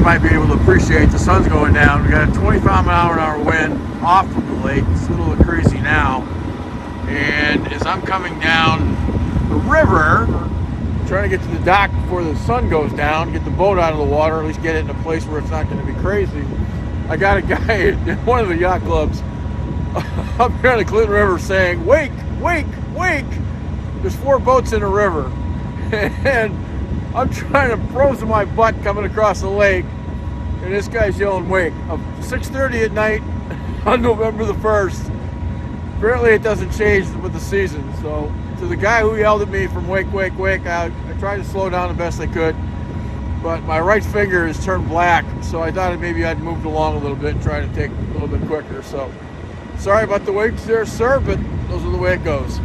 might be able to appreciate the sun's going down. We got a 25-mile-an-hour wind off of the lake. It's a little crazy now. And as I'm coming down the river, trying to get to the dock before the sun goes down, get the boat out of the water, at least get it in a place where it's not going to be crazy. I got a guy in one of the yacht clubs up here on the Clinton River saying, "Wake, wake, wake." There's 4 boats in the river. And I'm trying to frozen my butt coming across the lake, and this guy's yelling "wake" of 6:30 at night on November the 1st. Apparently it doesn't change with the season. So to the guy who yelled at me from "wake, wake, wake," I tried to slow down the best I could, but my right finger has turned black, so I thought maybe I'd moved along a little bit and try to take a little bit quicker. So sorry about the wakes there, sir, but those are the way it goes.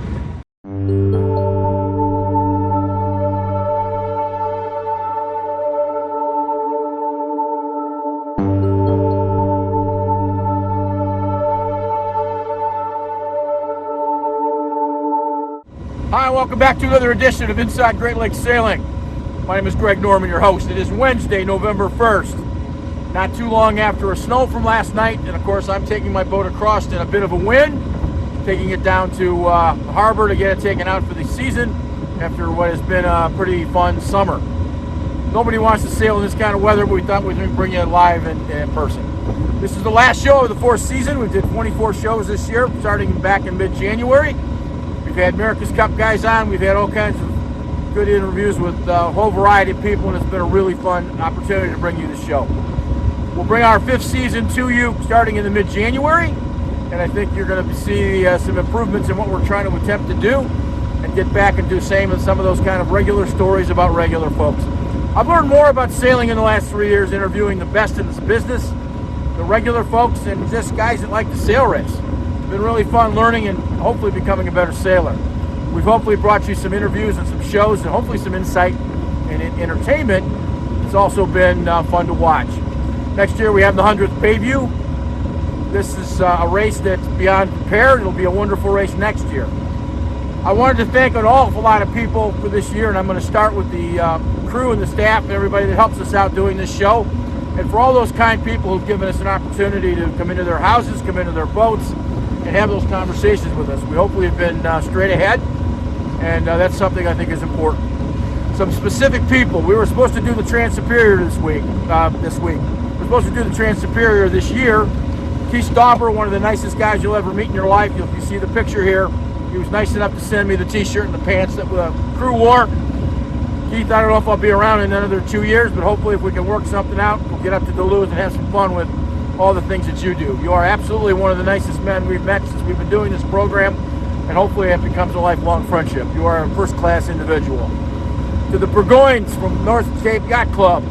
Hi, welcome back to another edition of Inside Great Lakes Sailing. My name is Greg Norman, your host. It is Wednesday, November 1st. Not too long after a snow from last night, and of course I'm taking my boat across in a bit of a wind, taking it down to the harbor to get it taken out for the season after what has been a pretty fun summer. Nobody wants to sail in this kind of weather, but we thought we'd bring you live in person. This is the last show of the 4th season. We did 24 shows this year, starting back in mid-January. We've had America's Cup guys on. We've had all kinds of good interviews with a whole variety of people, and it's been a really fun opportunity to bring you the show. We'll bring our 5th season to you starting in the mid-January, and I think you're going to see some improvements in what we're trying to attempt to do and get back and do some of those kind of regular stories about regular folks. I've learned more about sailing in the last 3 years, interviewing the best in this business, the regular folks, and just guys that like to sail race. It's been really fun learning and hopefully becoming a better sailor. We've hopefully brought you some interviews and some shows and hopefully some insight and entertainment. It's also been fun to watch. Next year we have the 100th Bayview. This is a race that's beyond prepared. It'll be a wonderful race next year. I wanted to thank an awful lot of people for this year, and I'm going to start with the crew and the staff and everybody that helps us out doing this show. And for all those kind people who've given us an opportunity to come into their houses, come into their boats, and have those conversations with us. We hopefully have been straight ahead, and that's something I think is important. Some specific people. We were supposed to do the Trans-Superior this week. We're supposed to do the Trans-Superior this year. Keith Stauber, one of the nicest guys you'll ever meet in your life. If you see the picture here, he was nice enough to send me the t-shirt and the pants that the crew wore. Keith, I don't know if I'll be around in another 2 years, but hopefully if we can work something out, we'll get up to Duluth and have some fun with all the things that you do. You are absolutely one of the nicest men we've met since we've been doing this program, and hopefully it becomes a lifelong friendship. You are a first-class individual. To the Burgoynes from North Cape Yacht Club,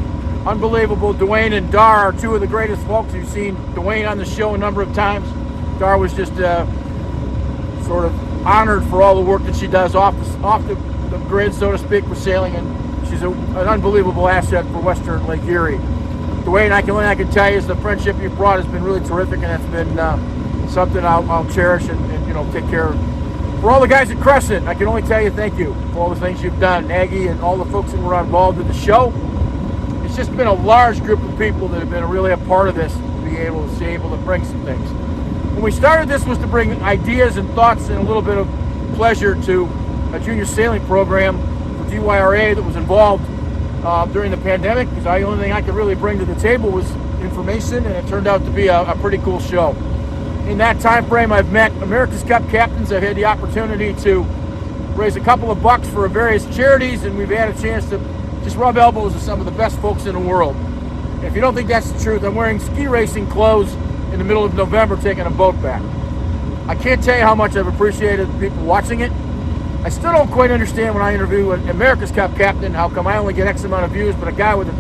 unbelievable. Dwayne and Dar are 2 of the greatest folks. You've seen Dwayne on the show a number of times. Dar was just sort of honored for all the work that she does off the grid, so to speak, for sailing, and she's an unbelievable asset for Western Lake Erie. Dwayne, I can tell you is the friendship you've brought has been really terrific, and that's been something I'll cherish and take care of. For all the guys at Crescent, I can only tell you thank you for all the things you've done. Aggie and all the folks that were involved in the show. It's just been a large group of people that have been really a part of this, being able to bring some things. When we started, this was to bring ideas and thoughts and a little bit of pleasure to a junior sailing program for DYRA that was involved during the pandemic, because the only thing I could really bring to the table was information, and it turned out to be a pretty cool show. In that time frame, I've met America's Cup captains. I've had the opportunity to raise a couple of bucks for various charities, and we've had a chance to just rub elbows with some of the best folks in the world. And if you don't think that's the truth, I'm wearing ski racing clothes in the middle of November taking a boat back. I can't tell you how much I've appreciated the people watching it. I still don't quite understand when I interview an America's Cup captain, how come I only get X amount of views, but a guy with a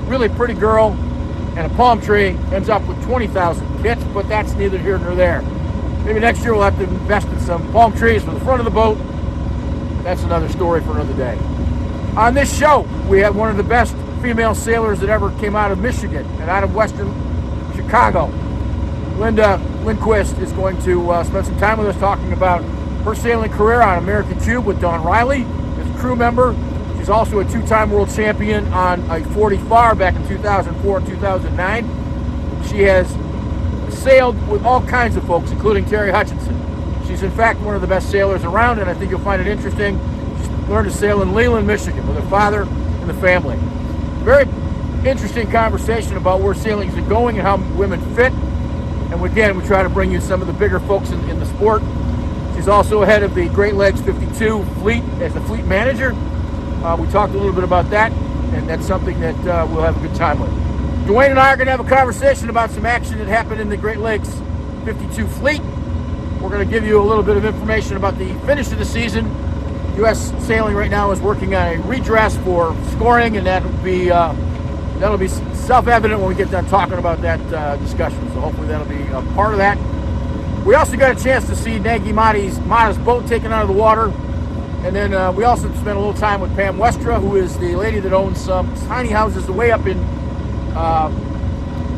really pretty girl and a palm tree ends up with 20,000 hits, but that's neither here nor there. Maybe next year we'll have to invest in some palm trees for the front of the boat. That's another story for another day. On this show, we have one of the best female sailors that ever came out of Michigan and out of Western Chicago. Linda Lindquist is going to spend some time with us talking about her sailing career on American Tube with Don Riley as a crew member. She's She's also a two-time world champion on a 40 Farr back in 2004 and 2009. She has sailed with all kinds of folks, including Terry Hutchinson. She's in fact one of the best sailors around, and I think you'll find it interesting. She's learned to sail in Leland, Michigan with her father and the family. Very interesting conversation about where sailing is going and how women fit. And again, we try to bring you some of the bigger folks in the sport. She's also head of the Great Lakes 52 fleet as a fleet manager. We talked a little bit about that, and that's something that we'll have a good time with. Dwayne and I are going to have a conversation about some action that happened in the Great Lakes 52 fleet. We're going to give you a little bit of information about the finish of the season. U.S. Sailing right now is working on a redress for scoring, and that'll be self-evident when we get done talking about that discussion. So hopefully that'll be a part of that. We also got a chance to see Nagy Mata's boat taken out of the water. And then we also spent a little time with Pam Westra, who is the lady that owns some tiny houses way up in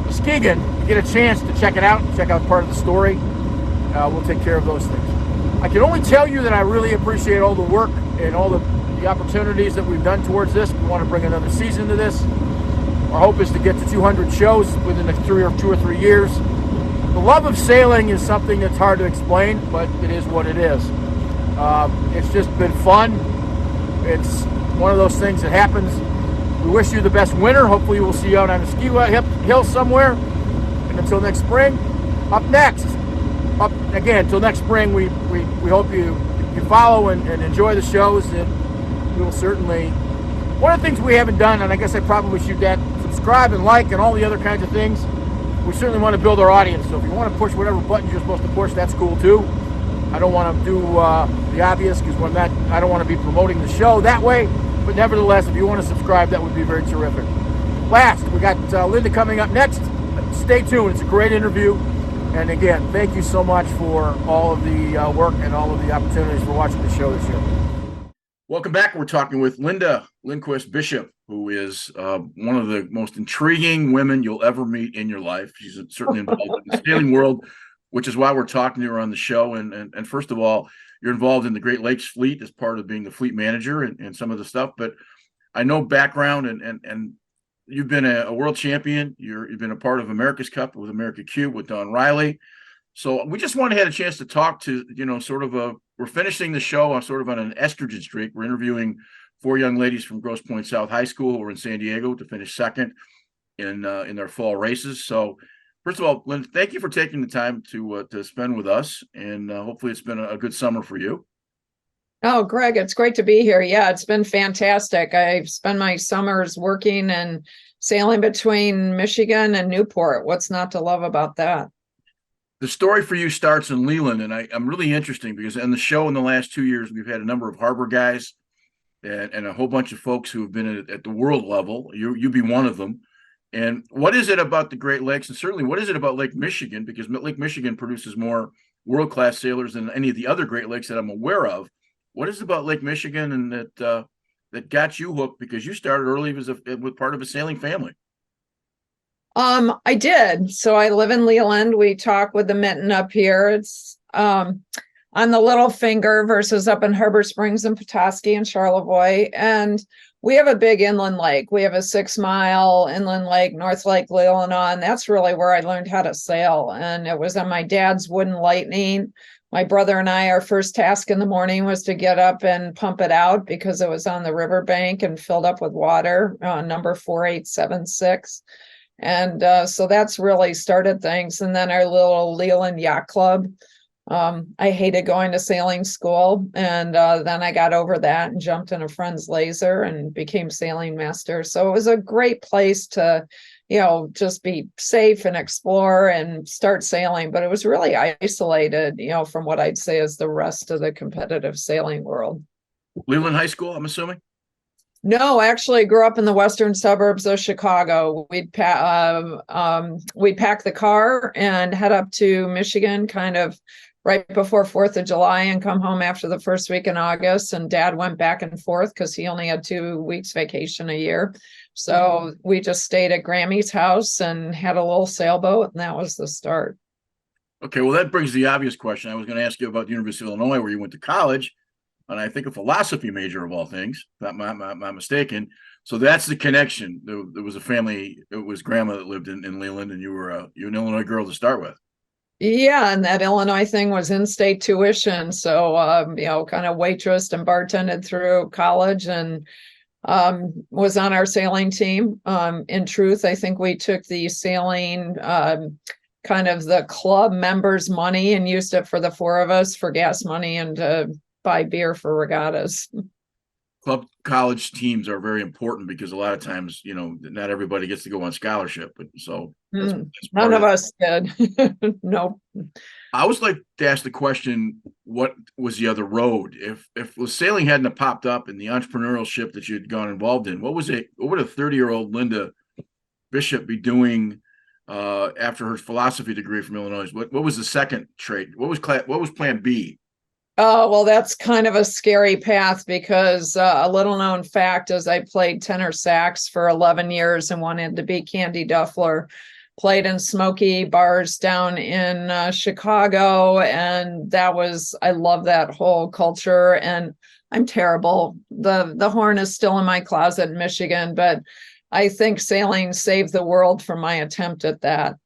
Muskegon. You get a chance to check it out, check out part of the story. We'll take care of those things. I can only tell you that I really appreciate all the work and all the opportunities that we've done towards this. We want to bring another season to this. Our hope is to get to 200 shows within the 2 or 3 years. The love of sailing is something that's hard to explain, but it is what it is. It's just been fun. It's one of those things that happens. We wish you the best winter. Hopefully we'll see you out on a ski hill somewhere. And until next spring, up again, until next spring, we hope you follow and enjoy the shows, and we will certainly. One of the things we haven't done, and I guess I probably should subscribe and like and all the other kinds of things, we certainly want to build our audience. So if you want to push whatever buttons you're supposed to push, that's cool too. I don't want to do the obvious because I don't want to be promoting the show that way. But nevertheless, if you want to subscribe, that would be very terrific. Last, we got Linda coming up next. Stay tuned. It's a great interview. And again, thank you so much for all of the work and all of the opportunities for watching the show this year. Welcome back. We're talking with Linda Lindquist Bishop, who is one of the most intriguing women you'll ever meet in your life. She's certainly involved in the sailing world, which is why we're talking to her on the show. And first of all, you're involved in the Great Lakes fleet as part of being the fleet manager and some of the stuff. But I know background and you've been a world champion. You've been a part of America's Cup with America Cube with Don Riley. So we just wanted to have a chance to talk to, we're finishing the show on sort of on an estrogen streak. We're interviewing 4 young ladies from Grosse Pointe South High School who are in San Diego to finish second in their fall races. So first of all, Lynn, thank you for taking the time to spend with us, and hopefully it's been a good summer for you. Oh, Greg, it's great to be here. Yeah, it's been fantastic. I've spent my summers working and sailing between Michigan and Newport. What's not to love about that? The story for you starts in Leland, and I'm really interesting because on the show in the last 2 years, we've had a number of harbor guys and a whole bunch of folks who have been at the world level. You be one of them. And what is it about the Great Lakes, and certainly what is it about Lake Michigan, because Lake Michigan produces more world-class sailors than any of the other Great Lakes that I'm aware of. What is it about Lake Michigan and that got you hooked, because you started early with part of a sailing family? I did. So I live in Leland. We talk with the mitten up here. It's on the Little Finger versus up in Harbor Springs and Petoskey and Charlevoix. And we have a big inland lake. We have a 6-mile inland lake, North Lake Leelanau, and that's really where I learned how to sail. And it was on my dad's wooden Lightning. My brother and I, our first task in the morning was to get up and pump it out because it was on the riverbank and filled up with water, number 4876. And so that's really started things. And then our little Leland Yacht Club. I hated going to sailing school. And then I got over that and jumped in a friend's laser and became sailing master. So it was a great place to, just be safe and explore and start sailing. But it was really isolated, from what I'd say is the rest of the competitive sailing world. Leland High School, I'm assuming? No, actually grew up in the western suburbs of Chicago. We'd pack the car and head up to Michigan kind of right before 4th of July and come home after the first week in August. And Dad went back and forth because he only had 2 weeks vacation a year. So we just stayed at Grammy's house and had a little sailboat, and that was the start. Okay, well, that brings the obvious question. I was going to ask you about the University of Illinois, where you went to college. and I think a philosophy major of all things, if I'm not mistaken. So that's the connection. There was a family. It was grandma that lived in Leland, and you were an Illinois girl to start with. Yeah, and that Illinois thing was in-state tuition. So, kind of waitressed and bartended through college and was on our sailing team. In truth, I think we took the sailing kind of the club members' money and used it for the four of us for gas money and to buy beer for regattas. Club college teams are very important because a lot of times, not everybody gets to go on scholarship, but so that's None of us did. Nope. I always like to ask the question, what was the other road? If sailing hadn't have popped up and the entrepreneurship that you'd gone involved in, what would a 30-year-old Linda Bishop be doing after her philosophy degree from Illinois? What was the second trade? What was plan B? Oh, well, that's kind of a scary path because a little known fact is I played tenor sax for 11 years and wanted to be Candy Duffler. Played in smoky bars down in Chicago. And I love that whole culture. And I'm terrible. The horn is still in my closet in Michigan, but I think sailing saved the world from my attempt at that.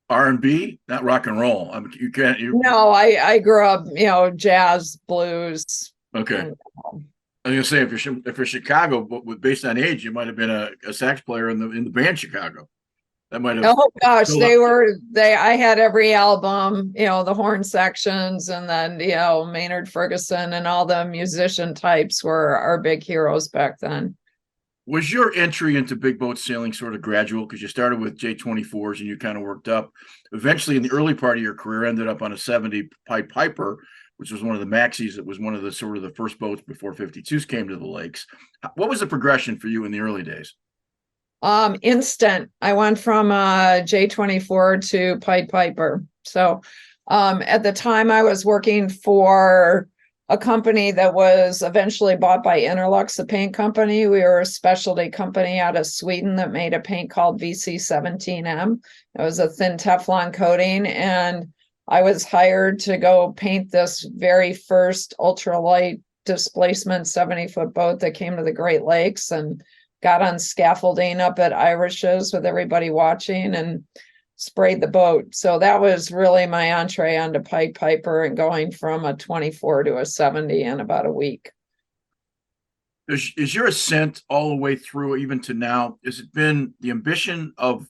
R&B, not rock and roll. I mean, No, I grew up, jazz, blues. Okay. I was gonna say if you're Chicago, but based on age, you might have been a sax player in the band Chicago. That might have. Oh gosh, I had every album, the horn sections, and then Maynard Ferguson and all the musician types were our big heroes back then. Was your entry into big boat sailing sort of gradual? Because you started with J24s and you kind of worked up. Eventually, in the early part of your career, ended up on a 70 Pied Piper, which was one of the Maxis. That was one of the sort of the first boats before 52s came to the lakes. What was the progression for you in the early days? Instant. I went from J24 to Pied Piper. So at the time I was working for a company that was eventually bought by Interlux, the paint company. We were a specialty company out of Sweden that made a paint called VC17M. It was a thin Teflon coating, and I was hired to go paint this very first ultralight displacement 70-foot boat that came to the Great Lakes, and got on scaffolding up at Irish's with everybody watching and sprayed the boat. So that was really my entree onto Pied Piper and going from a 24 to a 70 in about a week. Is your ascent all the way through, even to now, has it been the ambition of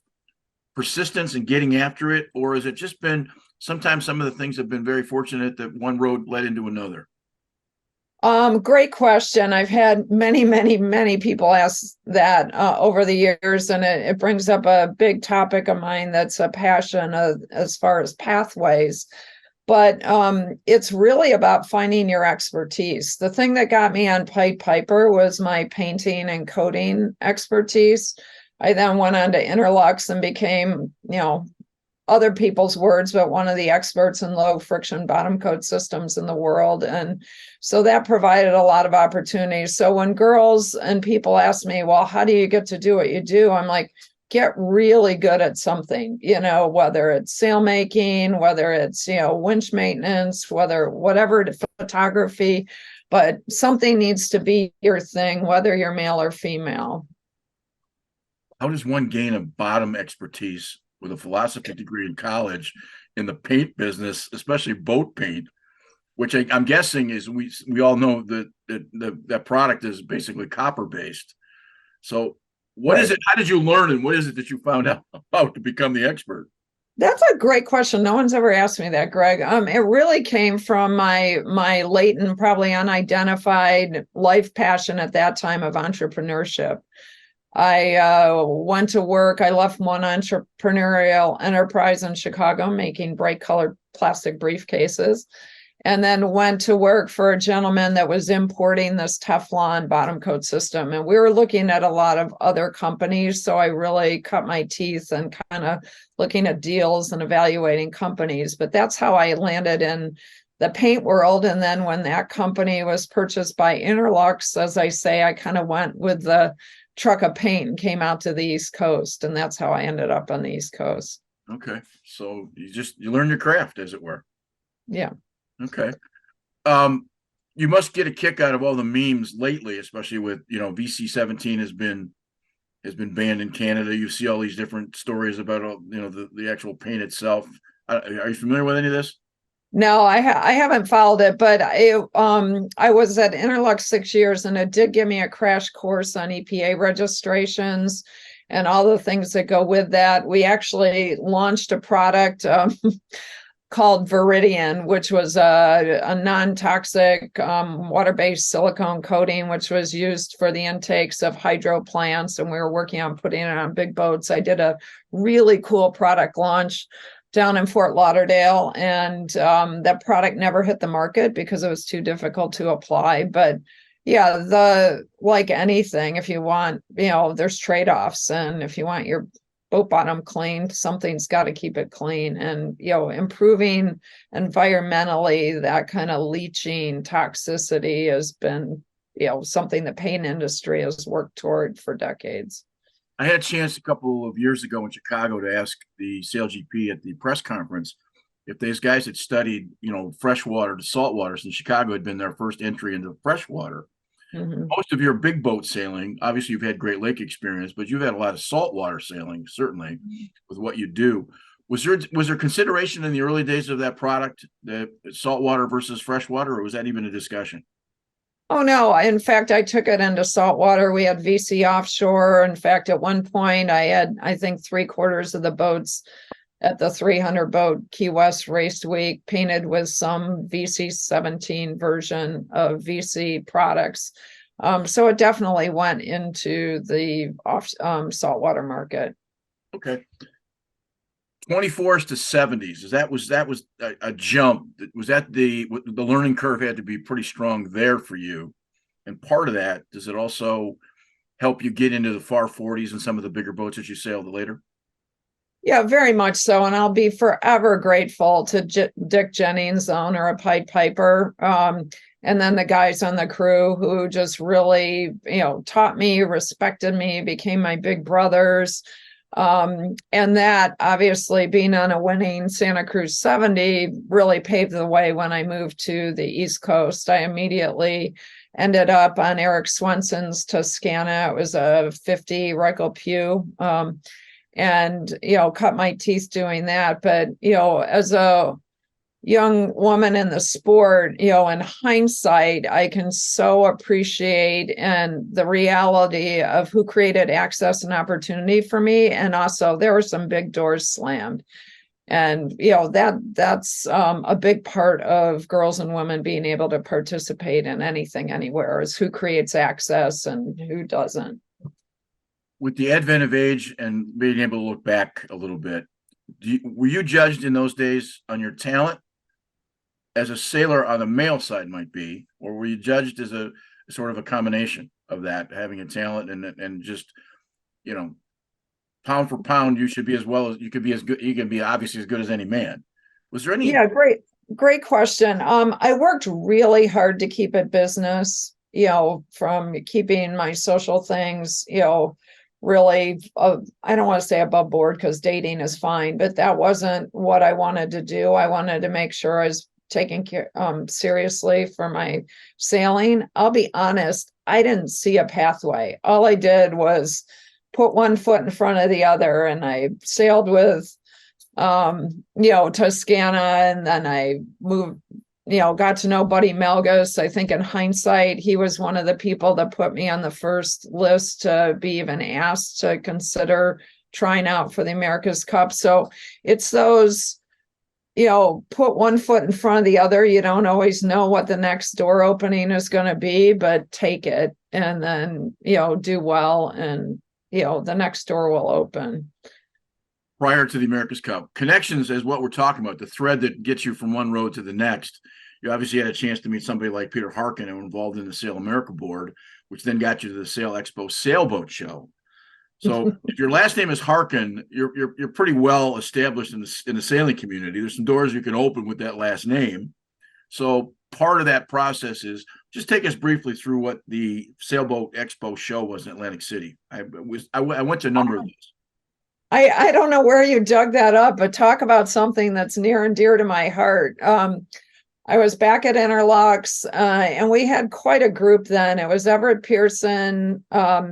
persistence and getting after it, or has it just been sometimes some of the things have been very fortunate that one road led into another? Great question. I've had many, many, many people ask that over the years, and it brings up a big topic of mine that's a passion as far as pathways. But it's really about finding your expertise. The thing that got me on Pied Piper was my painting and coating expertise. I then went on to Interlux and became, other people's words, but one of the experts in low friction bottom coat systems in the world. And so that provided a lot of opportunities. So when girls and people ask me, well, how do you get to do what you do? I'm like, get really good at something, whether it's sail making, whether it's, winch maintenance, whatever, photography, but something needs to be your thing, whether you're male or female. How does one gain a bottom expertise with a philosophy degree in college in the paint business, especially boat paint, which I'm guessing is we all know that product is basically copper based. So what is it? How did you learn, and what is it that you found out about to become the expert? That's a great question. No one's ever asked me that, Greg. It really came from my latent, probably unidentified life passion at that time of entrepreneurship. I went to work. I left one entrepreneurial enterprise in Chicago making bright colored plastic briefcases, and then went to work for a gentleman that was importing this Teflon bottom coat system. And we were looking at a lot of other companies. So I really cut my teeth and kind of looking at deals and evaluating companies. But that's how I landed in the paint world. And then when that company was purchased by Interlux, as I say, I kind of went with the truck of paint and came out to the East Coast, and that's how I ended up on the East Coast. Okay, so you learn your craft, as it were. Yeah. Okay. You must get a kick out of all the memes lately, especially with, VC-17 has been banned in Canada. You see all these different stories about the actual paint itself. Are you familiar with any of this? No, I haven't followed it, but I was at Interlux 6 years, and it did give me a crash course on EPA registrations and all the things that go with that. We actually launched a product called Viridian, which was a non-toxic water-based silicone coating, which was used for the intakes of hydro plants, and we were working on putting it on big boats. I did a really cool product launch down in Fort Lauderdale, and that product never hit the market because it was too difficult to apply. But yeah, like anything, if you want, there's trade-offs, and if you want your boat bottom clean, something's got to keep it clean. And improving environmentally, that kind of leaching toxicity has been something the paint industry has worked toward for decades. I had a chance a couple of years ago in Chicago to ask the SailGP at the press conference if these guys had studied, freshwater to saltwater, since Chicago had been their first entry into freshwater. Mm-hmm. Most of your big boat sailing, obviously you've had Great Lake experience, but you've had a lot of saltwater sailing, certainly, with what you do. Was there consideration in the early days of that product, the saltwater versus freshwater, or was that even a discussion? Oh, no. In fact, I took it into saltwater. We had VC offshore. In fact, at one point, I had, I think, 3/4 of the boats at the 300 boat Key West Race Week painted with some VC-17 version of VC products. So it definitely went into the saltwater market. Okay. 24s to 70s. Was a jump? Was that the learning curve had to be pretty strong there for you? And part of that, does it also help you get into the Farr 40s and some of the bigger boats that you sailed later? Yeah, very much so. And I'll be forever grateful to Dick Jennings, the owner of Pied Piper. And then the guys on the crew who just really, taught me, respected me, became my big brothers. And that obviously being on a winning Santa Cruz 70 really paved the way when I moved to the East Coast. I immediately ended up on Eric Swenson's Toscana. It was a 50 Reichel Pew. And, cut my teeth doing that. But, as a young woman in the sport, in hindsight, I can so appreciate and the reality of who created access and opportunity for me. And also there were some big doors slammed. And, that's a big part of girls and women being able to participate in anything, anywhere, is who creates access and who doesn't. With the advent of age and being able to look back a little bit, were you judged in those days on your talent as a sailor on the male side might be, or were you judged as a sort of a combination of that, having a talent and just, pound for pound, you should be as well as you could be as good. You can be obviously as good as any man. Was there any? Yeah, great question. I worked really hard to keep it business, from keeping my social things, really, I don't want to say above board because dating is fine, but that wasn't what I wanted to do. I wanted to make sure I was taken care seriously for my sailing. I'll be honest, I didn't see a pathway. All I did was put one foot in front of the other, and I sailed with Toscana, and then I moved, got to know Buddy Melgus. I think in hindsight, he was one of the people that put me on the first list to be even asked to consider trying out for the America's Cup. So it's those, put one foot in front of the other. You don't always know what the next door opening is going to be, but take it and then, do well, and, the next door will open. Prior to the America's Cup, connections is what we're talking about, the thread that gets you from one road to the next. You obviously had a chance to meet somebody like Peter Harkin, who was involved in the Sail America board, which then got you to the Sail Expo sailboat show. So if your last name is Harkin, you're pretty well established in the sailing community. There's some doors you can open with that last name. So part of that process is just take us briefly through what the Sailboat Expo show was in Atlantic City. I went to a number of those. I don't know where you dug that up, but talk about something that's near and dear to my heart. I was back at Interlocks, and we had quite a group then. It was Everett Pearson,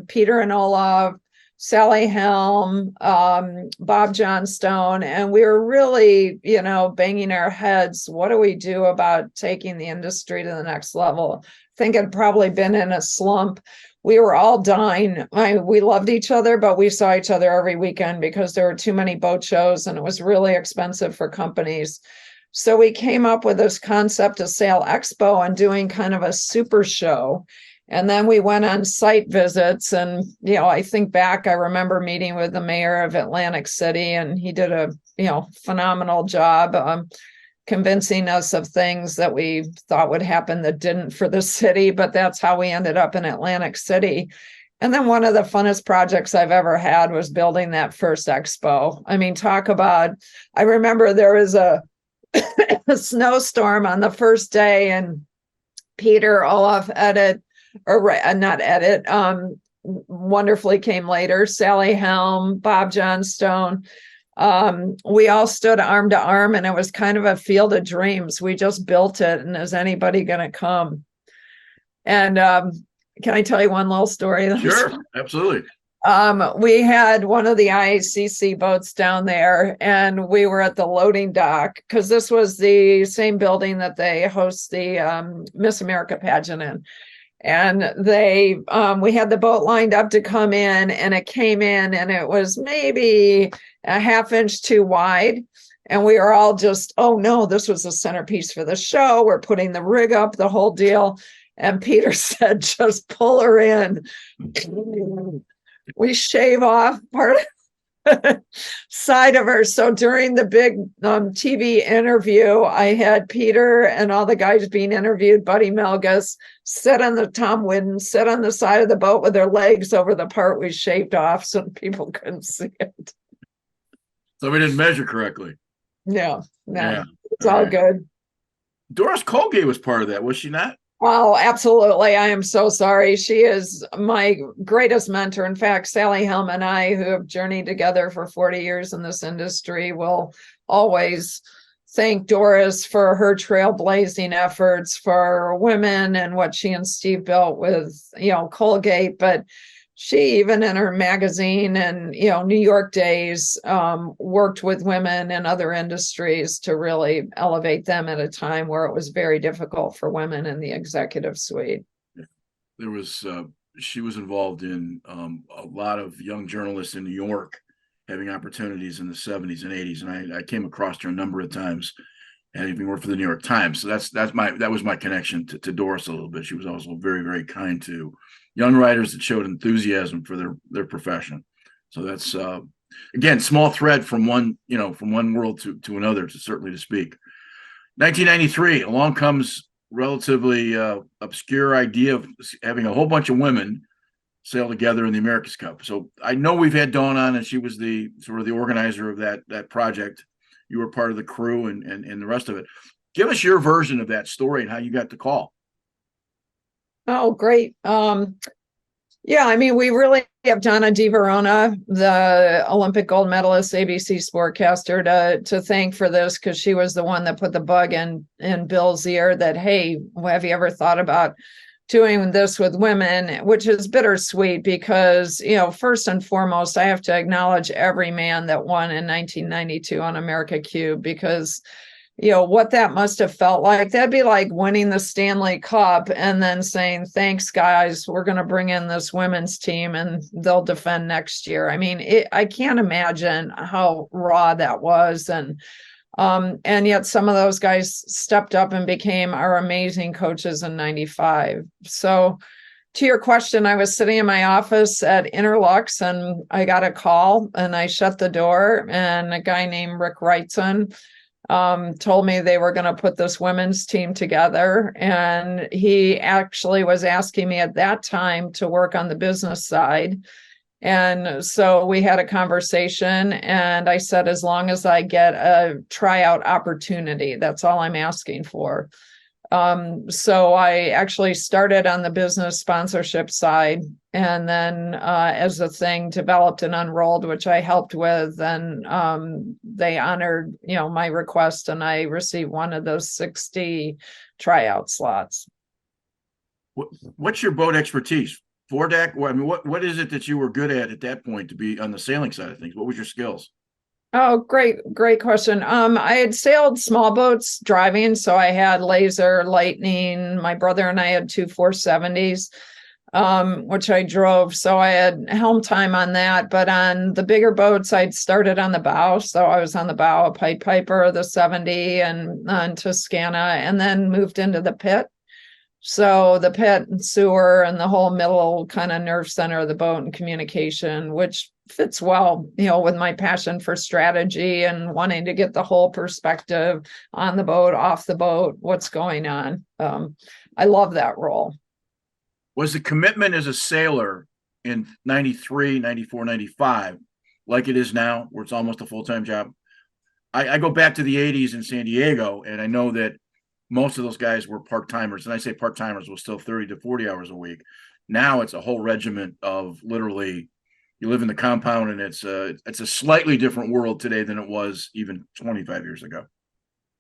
Peter and Olaf, Sally Helm, Bob Johnstone, and we were really, banging our heads. What do we do about taking the industry to the next level? I think it had probably been in a slump. We were all dying. We loved each other, but we saw each other every weekend because there were too many boat shows and it was really expensive for companies. So we came up with this concept of Sail Expo and doing kind of a super show. And then we went on site visits. And, I think back, I remember meeting with the mayor of Atlantic City, and he did a, phenomenal job convincing us of things that we thought would happen that didn't for the city. But that's how we ended up in Atlantic City. And then one of the funnest projects I've ever had was building that first expo. I mean, talk about, I remember there was a snowstorm on the first day, and Peter, Olaf, wonderfully came later, Sally Helm, Bob Johnstone. We all stood arm to arm, and it was kind of a field of dreams. We just built it, and is anybody going to come? And can I tell you one little story? Sure, absolutely. We had one of the IACC boats down there, and we were at the loading dock because this was the same building that they host the Miss America pageant in. And we had the boat lined up to come in, and it came in, and it was maybe a half inch too wide. And we were all just, oh no, this was the centerpiece for the show. We're putting the rig up, the whole deal. And Peter said, just pull her in. We shave off part of the side of her. So during the big TV interview, I had Peter and all the guys being interviewed, Buddy Melgus, Tom Whidden, sit on the side of the boat with their legs over the part we shaved off so people couldn't see it. So we didn't measure correctly. No, yeah. It's all good. Doris Colgate was part of that, was she not? Oh, absolutely. I am so sorry. She is my greatest mentor. In fact, Sally Helm and I, who have journeyed together for 40 years in this industry, will always thank Doris for her trailblazing efforts for women and what she and Steve built with, Colgate. But she, even in her magazine and, New York Days, worked with women in other industries to really elevate them at a time where it was very difficult for women in the executive suite. There was, she was involved in a lot of young journalists in New York having opportunities in the 70s and 80s. And I came across her a number of times, and even worked for the New York Times. So that was my connection to Doris a little bit. She was also very, very kind to young writers that showed enthusiasm for their profession. So that's again, small thread from one world to another, certainly to speak. 1993, along comes relatively obscure idea of having a whole bunch of women sail together in the America's Cup. So I know we've had Dawn on, and she was the sort of the organizer of that project. You were part of the crew and the rest of it. Give us your version of that story and how you got the call. Oh, great. Yeah, I mean, we really have Donna DiVerona, the Olympic gold medalist, ABC sportcaster, to thank for this, because she was the one that put the bug in Bill's ear that, hey, have you ever thought about doing this with women, which is bittersweet because, first and foremost, I have to acknowledge every man that won in 1992 on America Cube, because what that must have felt like. That'd be like winning the Stanley Cup and then saying, thanks, guys, we're going to bring in this women's team and they'll defend next year. I mean, I can't imagine how raw that was. And yet some of those guys stepped up and became our amazing coaches in 95. So to your question, I was sitting in my office at Interlux and I got a call, and I shut the door, and a guy named Rick Wrightson told me they were going to put this women's team together. And he actually was asking me at that time to work on the business side. And so we had a conversation, and I said, as long as I get a tryout opportunity, that's all I'm asking for. So I actually started on the business sponsorship side, and then as the thing developed and unrolled, which I helped with, and they honored, my request, and I received one of those 60 tryout slots. What's your boat expertise? Foredeck? I mean, what is it that you were good at that point to be on the sailing side of things? What was your skills? Oh, great question. I had sailed small boats driving, so I had Laser, Lightning. My brother and I had two 470s, which I drove. So I had helm time on that. But on the bigger boats, I'd started on the bow. So I was on the bow of Pied Piper, the 70, and on Toscana, and then moved into the pit. So the pit and sewer and the whole middle kind of nerve center of the boat and communication, which fits well, with my passion for strategy and wanting to get the whole perspective on the boat, off the boat, what's going on. I love that role. Was the commitment as a sailor in 93, 94, 95 like it is now, where it's almost a full-time job? I go back to the 80s in San Diego, and I know that most of those guys were part-timers, and I say part-timers was still 30 to 40 hours a week. Now it's a whole regiment of literally, you live in the compound, and it's a slightly different world today than it was even 25 years ago.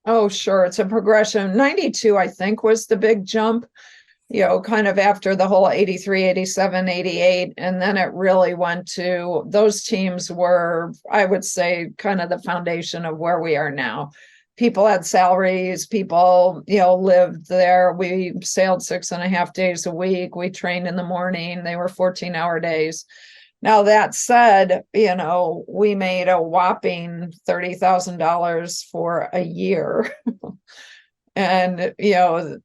Oh, sure. It's a progression. 92, I think, was the big jump, kind of after the whole 83, 87, 88. And then it really went to, those teams were, I would say, kind of the foundation of where we are now. People had salaries, people, lived there. We sailed 6.5 days a week. We trained in the morning. They were 14-hour days. Now, that said, we made a whopping $30,000 for a year. And,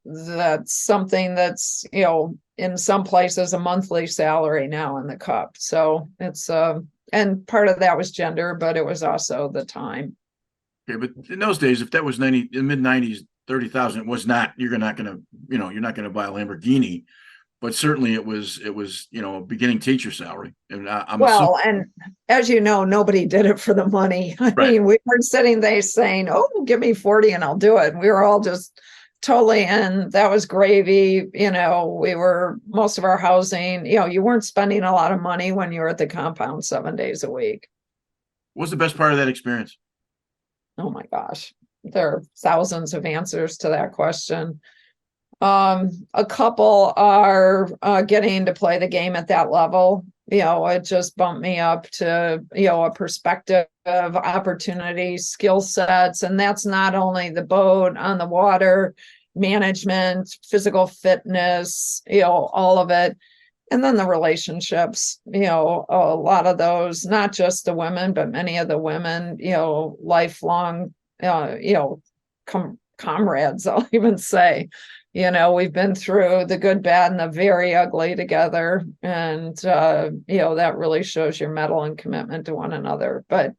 that's something that's, in some places a monthly salary now in the Cup. So it's, and part of that was gender, but it was also the time. Okay, but in those days, if that was 90, in mid 90s, 30,000, it was not, you're not going to buy a Lamborghini, but certainly it was, a beginning teacher salary. And I'm Well, assuming, and as you know, nobody did it for the money. I right. mean, we were sitting there saying, "Oh, give me 40 and I'll do it." And we were all just totally in. That was gravy. We were, most of our housing, you weren't spending a lot of money when you were at the compound 7 days a week. What's the best part of that experience? Oh my gosh, there are thousands of answers to that question. A couple are getting to play the game at that level. It just bumped me up to, a perspective of opportunity, skill sets. And that's not only the boat, on the water, management, physical fitness, all of it. And then the relationships, a lot of those, not just the women, but many of the women, lifelong, comrades, I'll even say. We've been through the good, bad, and the very ugly together. And, that really shows your mettle and commitment to one another. But,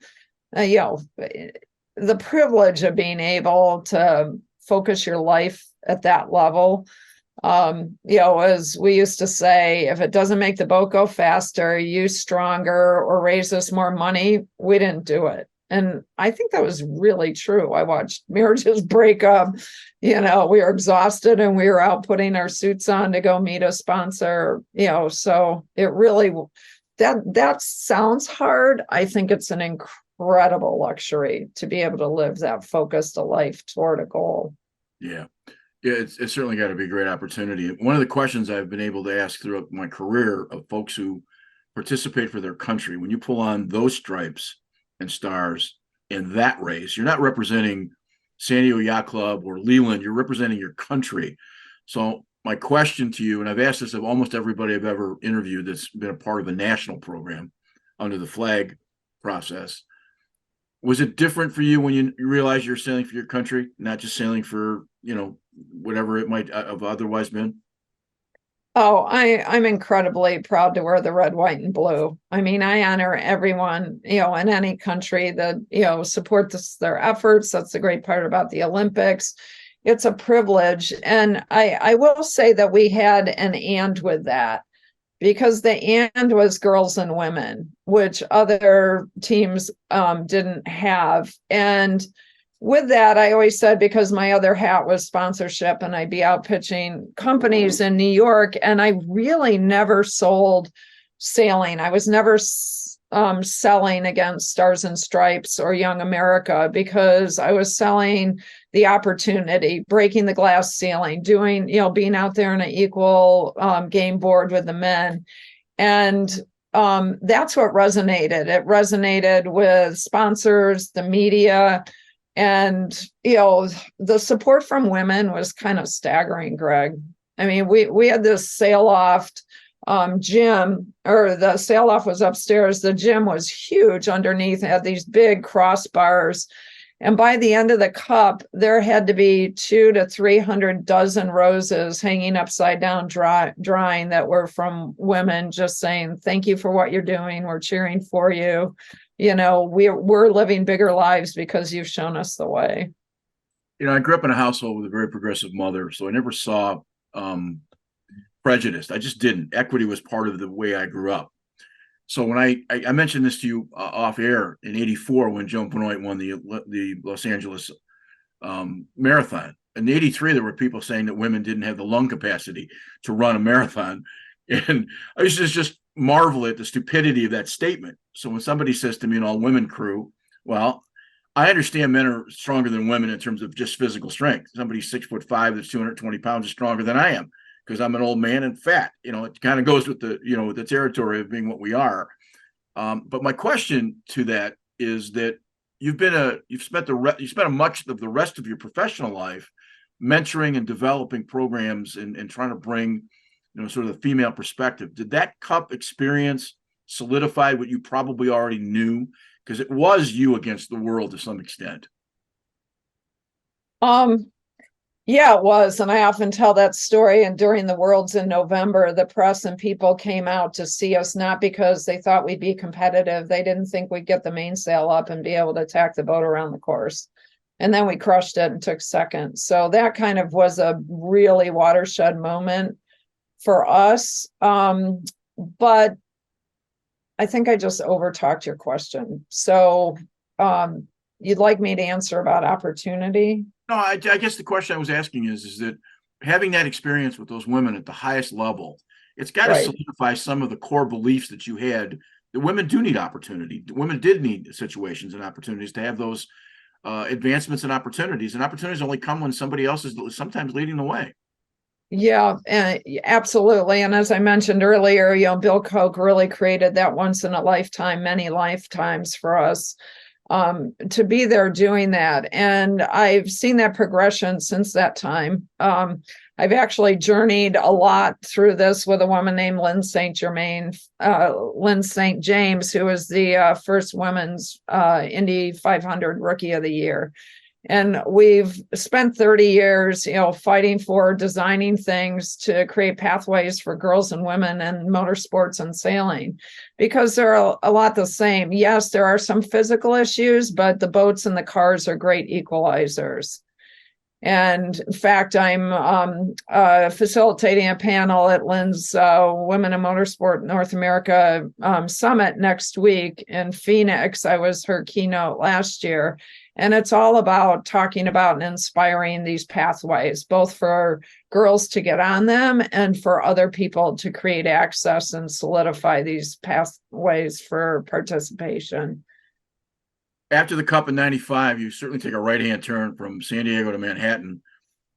the privilege of being able to focus your life at that level, as we used to say, if it doesn't make the boat go faster, you stronger, or raise us more money, we didn't do it. And I think that was really true. I watched marriages break up. We were exhausted and we were out putting our suits on to go meet a sponsor, so it really, that sounds hard. I think it's an incredible luxury to be able to live that focused a life toward a goal. Yeah. Yeah, it's certainly got to be a great opportunity. One of the questions I've been able to ask throughout my career of folks who participate for their country, when you pull on those stripes and stars in that race, you're not representing San Diego Yacht Club or Leland, you're representing your country. So my question to you, and I've asked this of almost everybody I've ever interviewed that's been a part of a national program under the flag process, was it different for you when you realized you're sailing for your country, not just sailing for, whatever it might have otherwise been? Oh, I'm incredibly proud to wear the red, white, and blue. I mean, I honor everyone, in any country that, supports their efforts. That's the great part about the Olympics. It's a privilege. And I will say that we had an and with that, because the and was girls and women, which other teams didn't have. And with that, I always said, because my other hat was sponsorship and I'd be out pitching companies in New York, and I really never sold sailing. I was never selling against Stars and Stripes or Young America, because I was selling the opportunity, breaking the glass ceiling, doing, being out there in an equal game board with the men. And that's what resonated. It resonated with sponsors, the media, and the support from women was kind of staggering, Greg. I mean, we had this sail loft gym, or the sail loft was upstairs. The gym was huge underneath, it had these big crossbars. And by the end of the cup, there had to be 200 to 300 dozen roses hanging upside down, drying, that were from women just saying, thank you for what you're doing. We're cheering for you. We're living bigger lives because you've shown us the way. I grew up in a household with a very progressive mother, so I never saw prejudice. I just didn't. Equity was part of the way I grew up. So when I mentioned this to you off air in '84, when Joan Benoit won the Los Angeles marathon. In '83, there were people saying that women didn't have the lung capacity to run a marathon, and I used to just marvel at the stupidity of that statement. So when somebody says to me, an all-women crew, well, I understand men are stronger than women in terms of just physical strength. Somebody 6'5" that's 220 pounds is stronger than I am, because I'm an old man and fat. It kind of goes with the, with the territory of being what we are. But my question to that is that you've spent much of the rest of your professional life mentoring and developing programs and trying to bring, sort of the female perspective. Did that cup experience solidify what you probably already knew? Because it was you against the world to some extent. Yeah, it was. And I often tell that story. And during the Worlds in November, the press and people came out to see us, not because they thought we'd be competitive. They didn't think we'd get the mainsail up and be able to tack the boat around the course. And then we crushed it and took second. So that kind of was a really watershed moment for us. But I think I just overtalked your question. So you'd like me to answer about opportunity? No, I guess the question I was asking is that having that experience with those women at the highest level, it's got to solidify some of the core beliefs that you had, that women do need opportunity. Women did need situations and opportunities to have those advancements and opportunities only come when somebody else is sometimes leading the way. Yeah, absolutely. And as I mentioned earlier, Bill Koch really created that once in a lifetime, many lifetimes for us. To be there doing that. And I've seen that progression since that time. I've actually journeyed a lot through this with a woman named Lynn St. James, who was the first women's Indy 500 Rookie of the Year. And we've spent 30 years, fighting for designing things to create pathways for girls and women in motorsports and sailing, because they're a lot the same. Yes, there are some physical issues, but the boats and the cars are great equalizers. And in fact, I'm facilitating a panel at Lynn's Women in Motorsport North America Summit next week in Phoenix. I was her keynote last year. And it's all about talking about and inspiring these pathways, both for girls to get on them and for other people to create access and solidify these pathways for participation. After the Cup in '95, you certainly take a right-hand turn from San Diego to Manhattan.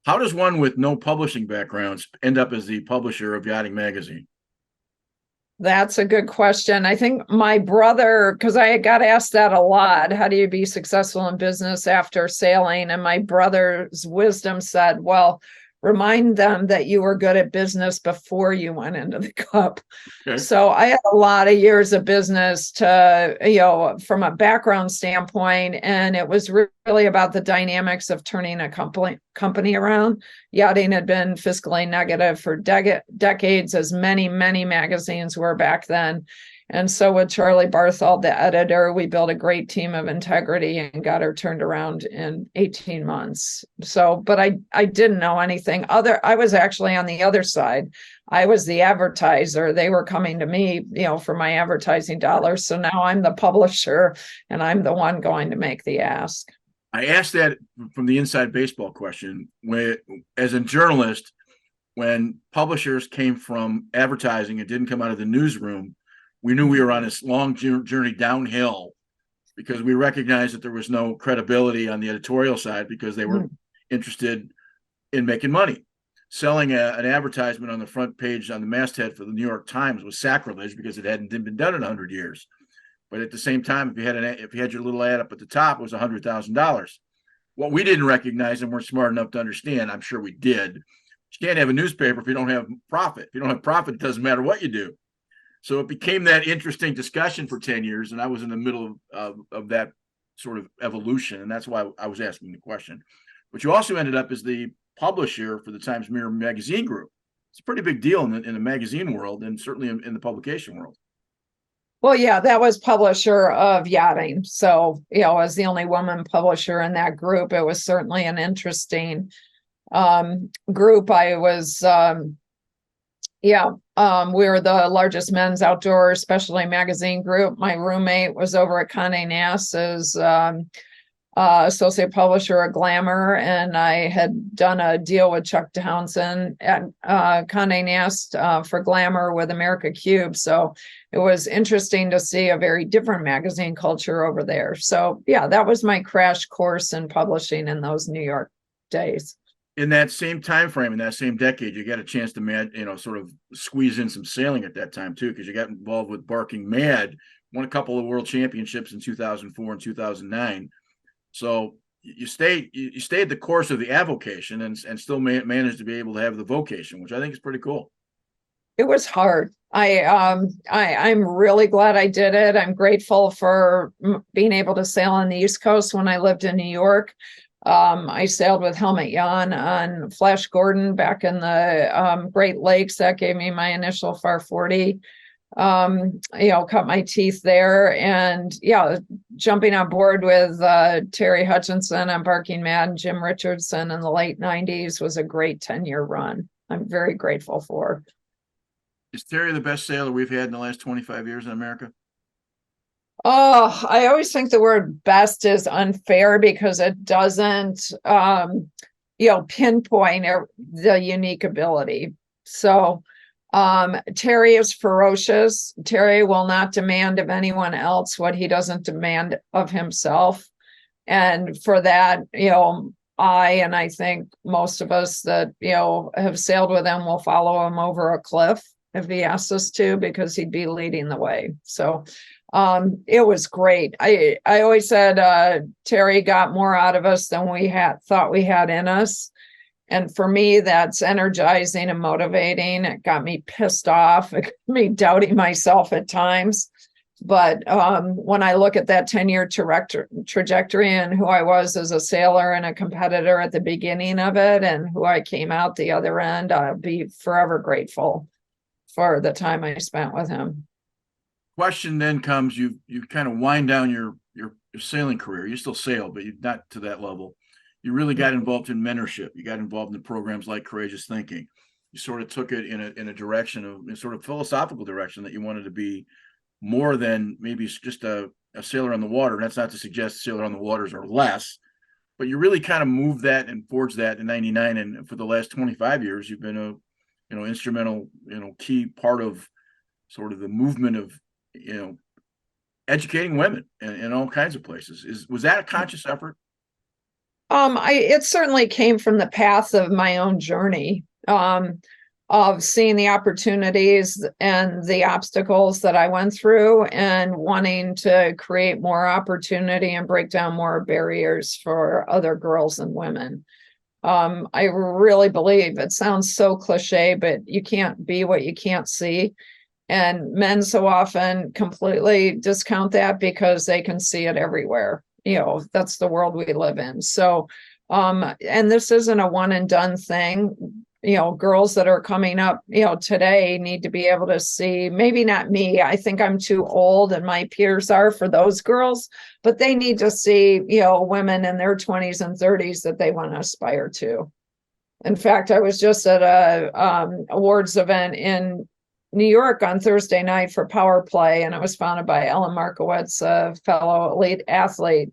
How does one with no publishing backgrounds end up as the publisher of Yachting Magazine? That's a good question. I think my brother, because I got asked that a lot, how do you be successful in business after sailing? And my brother's wisdom said, well, remind them that you were good at business before you went into the Cup. Okay. So I had a lot of years of business to, from a background standpoint, and it was really about the dynamics of turning a company around. Yachting had been fiscally negative for decades, as many magazines were back then. And so with Charlie Barthold, the editor, we built a great team of integrity and got her turned around in 18 months. So, but I didn't know anything I was actually on the other side. I was the advertiser. They were coming to me, for my advertising dollars. So now I'm the publisher and I'm the one going to make the ask. I asked that from the inside baseball question. When, as a journalist, when publishers came from advertising and didn't come out of the newsroom, we knew we were on this long journey downhill because we recognized that there was no credibility on the editorial side because they were interested in making money. Selling an advertisement on the front page on the masthead for the New York Times was sacrilege because it hadn't been done in 100 years. But at the same time, if you had your little ad up at the top, it was $100,000. What we didn't recognize and weren't smart enough to understand, I'm sure we did. You can't have a newspaper if you don't have profit. If you don't have profit, it doesn't matter what you do. So it became that interesting discussion for 10 years, and I was in the middle of that sort of evolution, and that's why I was asking the question. But you also ended up as the publisher for the Times Mirror magazine group. It's a pretty big deal in the magazine world, and certainly in the publication world. Well, yeah, that was publisher of Yachting. So, as the only woman publisher in that group, it was certainly an interesting group. I was, we were the largest men's outdoor specialty magazine group. My roommate was over at Condé Nast as associate publisher of Glamour, and I had done a deal with Chuck Townsend at Condé Nast for Glamour with America Cube. So it was interesting to see a very different magazine culture over there. So yeah, that was my crash course in publishing in those New York days. In that same time frame, in that same decade, you got a chance to sort of squeeze in some sailing at that time too, because you got involved with Barking Mad, won a couple of world championships in 2004 and 2009. So you stayed the course of the avocation and still managed to be able to have the vocation, which I think is pretty cool. It was hard. I'm really glad I did it. I'm grateful for being able to sail on the East Coast when I lived in New York. I sailed with Helmut Jahn on Flash Gordon back in the Great Lakes. That gave me my initial Farr 40. Cut my teeth there, and jumping on board with Terry Hutchinson on Barking Mad and Jim Richardson in the late 90s was a great 10-year run. I'm very grateful for. Is Terry the best sailor we've had in the last 25 years in America? Oh, I always think the word best is unfair because it doesn't pinpoint the unique ability. So Terry is ferocious. Terry will not demand of anyone else what he doesn't demand of himself. And for that, I think most of us that, have sailed with him will follow him over a cliff if he asks us to, because he'd be leading the way. So it was great. I always said Terry got more out of us than we thought we had in us. And for me, that's energizing and motivating. It got me pissed off. It got me doubting myself at times. But when I look at that 10-year trajectory and who I was as a sailor and a competitor at the beginning of it and who I came out the other end, I'll be forever grateful for the time I spent with him. Question then comes, you kind of wind down your sailing career. You still sail, but you're not to that level. You really got involved in mentorship. You got involved in programs like Courageous Thinking. You sort of took it in a direction of sort of philosophical direction that you wanted to be more than maybe just a sailor on the water. And that's not to suggest sailor on the waters are less, but you really kind of moved that and forged that in '99. And for the last 25 years, you've been a instrumental, key part of sort of the movement of, educating women in all kinds of places. Was that a conscious effort? It certainly came from the path of my own journey, of seeing the opportunities and the obstacles that I went through and wanting to create more opportunity and break down more barriers for other girls and women. I really believe, it sounds so cliche, but you can't be what you can't see. And men so often completely discount that because they can see it everywhere. That's the world we live in. So, and this isn't a one and done thing. Girls that are coming up, today need to be able to see, maybe not me. I think I'm too old and my peers are for those girls, but they need to see, women in their 20s and 30s that they want to aspire to. In fact, I was just at a awards event in New York on Thursday night for Power Play, and it was founded by Ellen Markowitz, a fellow elite athlete.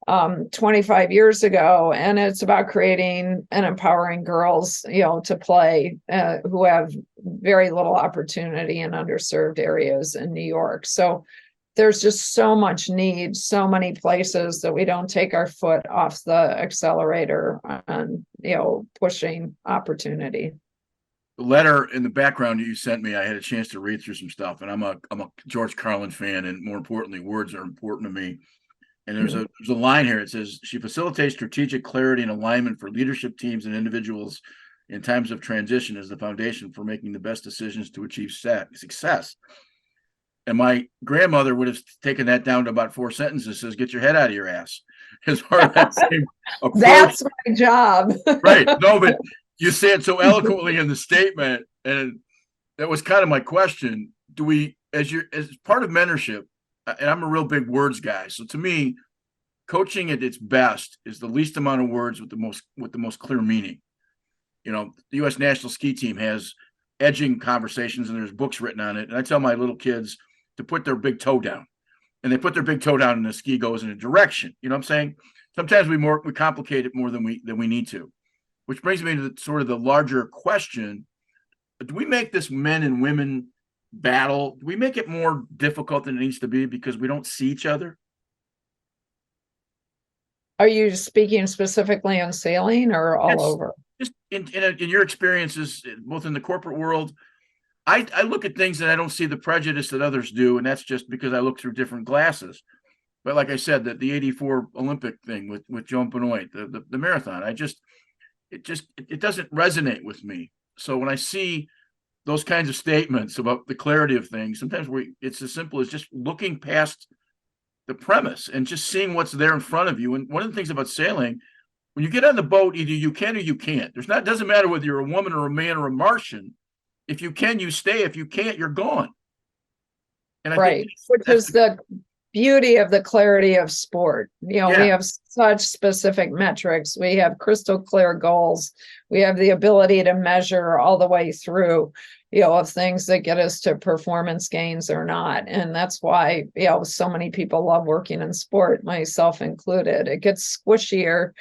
25 years ago, and it's about creating and empowering girls, to play who have very little opportunity in underserved areas in New York. So there's just so much need, so many places that we don't take our foot off the accelerator on, pushing opportunity. The letter in the background you sent me, I had a chance to read through some stuff, and I'm a George Carlin fan, and more importantly, words are important to me. And there's a line here. It says she facilitates strategic clarity and alignment for leadership teams and individuals in times of transition as the foundation for making the best decisions to achieve success. And my grandmother would have taken that down to about 4 sentences. Says, "Get your head out of your ass." As far as that same approach. That's my job. Right? No, but you say it so eloquently in the statement, and that was kind of my question. Do we, as part of mentorship? And I'm a real big words guy. So to me, coaching at its best is the least amount of words with the most clear meaning. The U.S. national ski team has edging conversations, and there's books written on it. And I tell my little kids to put their big toe down, and they put their big toe down, and the ski goes in a direction. You know what I'm saying? Sometimes we complicate it more than we need to, which brings me to the larger question: do we make this men and women battle? Do we make it more difficult than it needs to be because we don't see each other? Are you speaking specifically on sailing or all over? Just in your experiences, both in the corporate world, I look at things and I don't see the prejudice that others do, and that's just because I look through different glasses. But like I said, the 84 Olympic thing with Joan Benoit, the marathon, it doesn't resonate with me. So when I see those kinds of statements about the clarity of things, sometimes it's as simple as just looking past the premise and just seeing what's there in front of you. And one of the things about sailing, when you get on the boat, either you can or you can't. It doesn't matter whether you're a woman or a man or a Martian. If you can, you stay. If you can't, you're gone. And I think which is the beauty of the clarity of sport. We have such specific metrics. We have crystal clear goals. We have the ability to measure all the way through, of things that get us to performance gains or not. And that's why, so many people love working in sport, myself included. It gets squishier,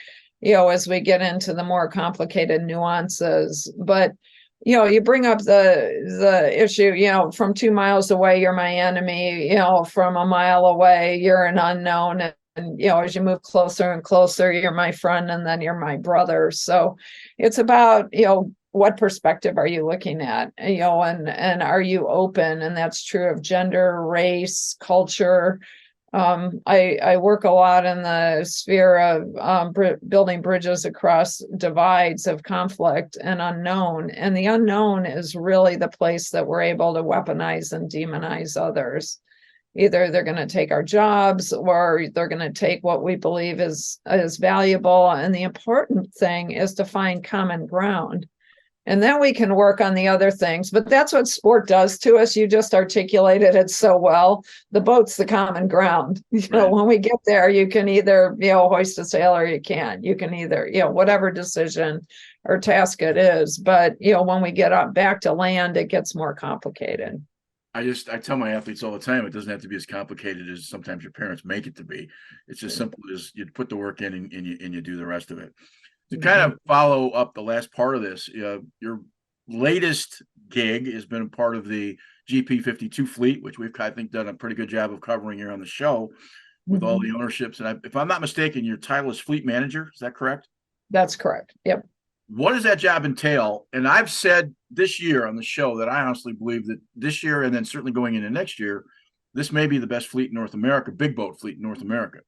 as we get into the more complicated nuances. But you bring up the issue, from 2 miles away, you're my enemy, from a mile away, you're an unknown. And, as you move closer and closer, you're my friend, and then you're my brother. So it's about, what perspective are you looking at, and are you open? And that's true of gender, race, culture. I work a lot in the sphere of building bridges across divides of conflict and unknown. And the unknown is really the place that we're able to weaponize and demonize others. Either they're going to take our jobs, or they're going to take what we believe is valuable. And the important thing is to find common ground. And then we can work on the other things. But that's what sport does to us. You just articulated it so well. The boat's the common ground. When we get there, you can either, hoist a sail, or you can't. You can either, whatever decision or task it is. But, when we get up back to land, it gets more complicated. I tell my athletes all the time, it doesn't have to be as complicated as sometimes your parents make it to be. It's just simple as you put the work in and you do the rest of it. To kind of follow up the last part of this, your latest gig has been a part of the GP52 fleet, which we've, I think, done a pretty good job of covering here on the show with all the ownerships. And if I'm not mistaken, your title is fleet manager. Is that correct? That's correct. Yep. What does that job entail? And I've said this year on the show that I honestly believe that this year, and then certainly going into next year, this may be the best fleet in North America, big boat fleet in North America.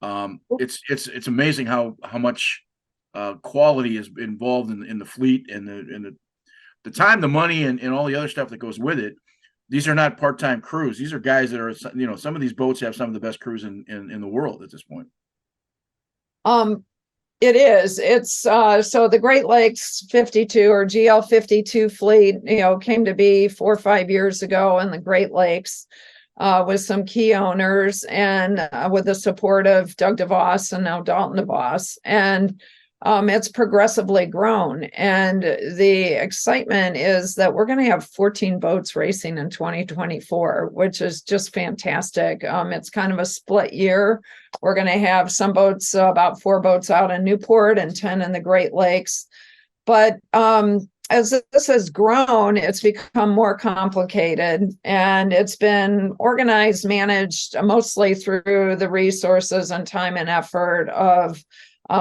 It's amazing how much quality is involved in the fleet, and the time, the money, and all the other stuff that goes with it. These are not part-time crews. These are guys that are, some of these boats have some of the best crews in the world at this point. It is. It's so the Great Lakes 52 or GL 52 fleet, came to be 4 or 5 years ago in the Great Lakes with some key owners, and with the support of Doug DeVos and now Dalton DeVos. And it's progressively grown. And the excitement is that we're going to have 14 boats racing in 2024, which is just fantastic. It's kind of a split year. We're going to have some boats, about 4 boats out in Newport and 10 in the Great Lakes. But as this has grown, it's become more complicated, and it's been organized, managed mostly through the resources and time and effort of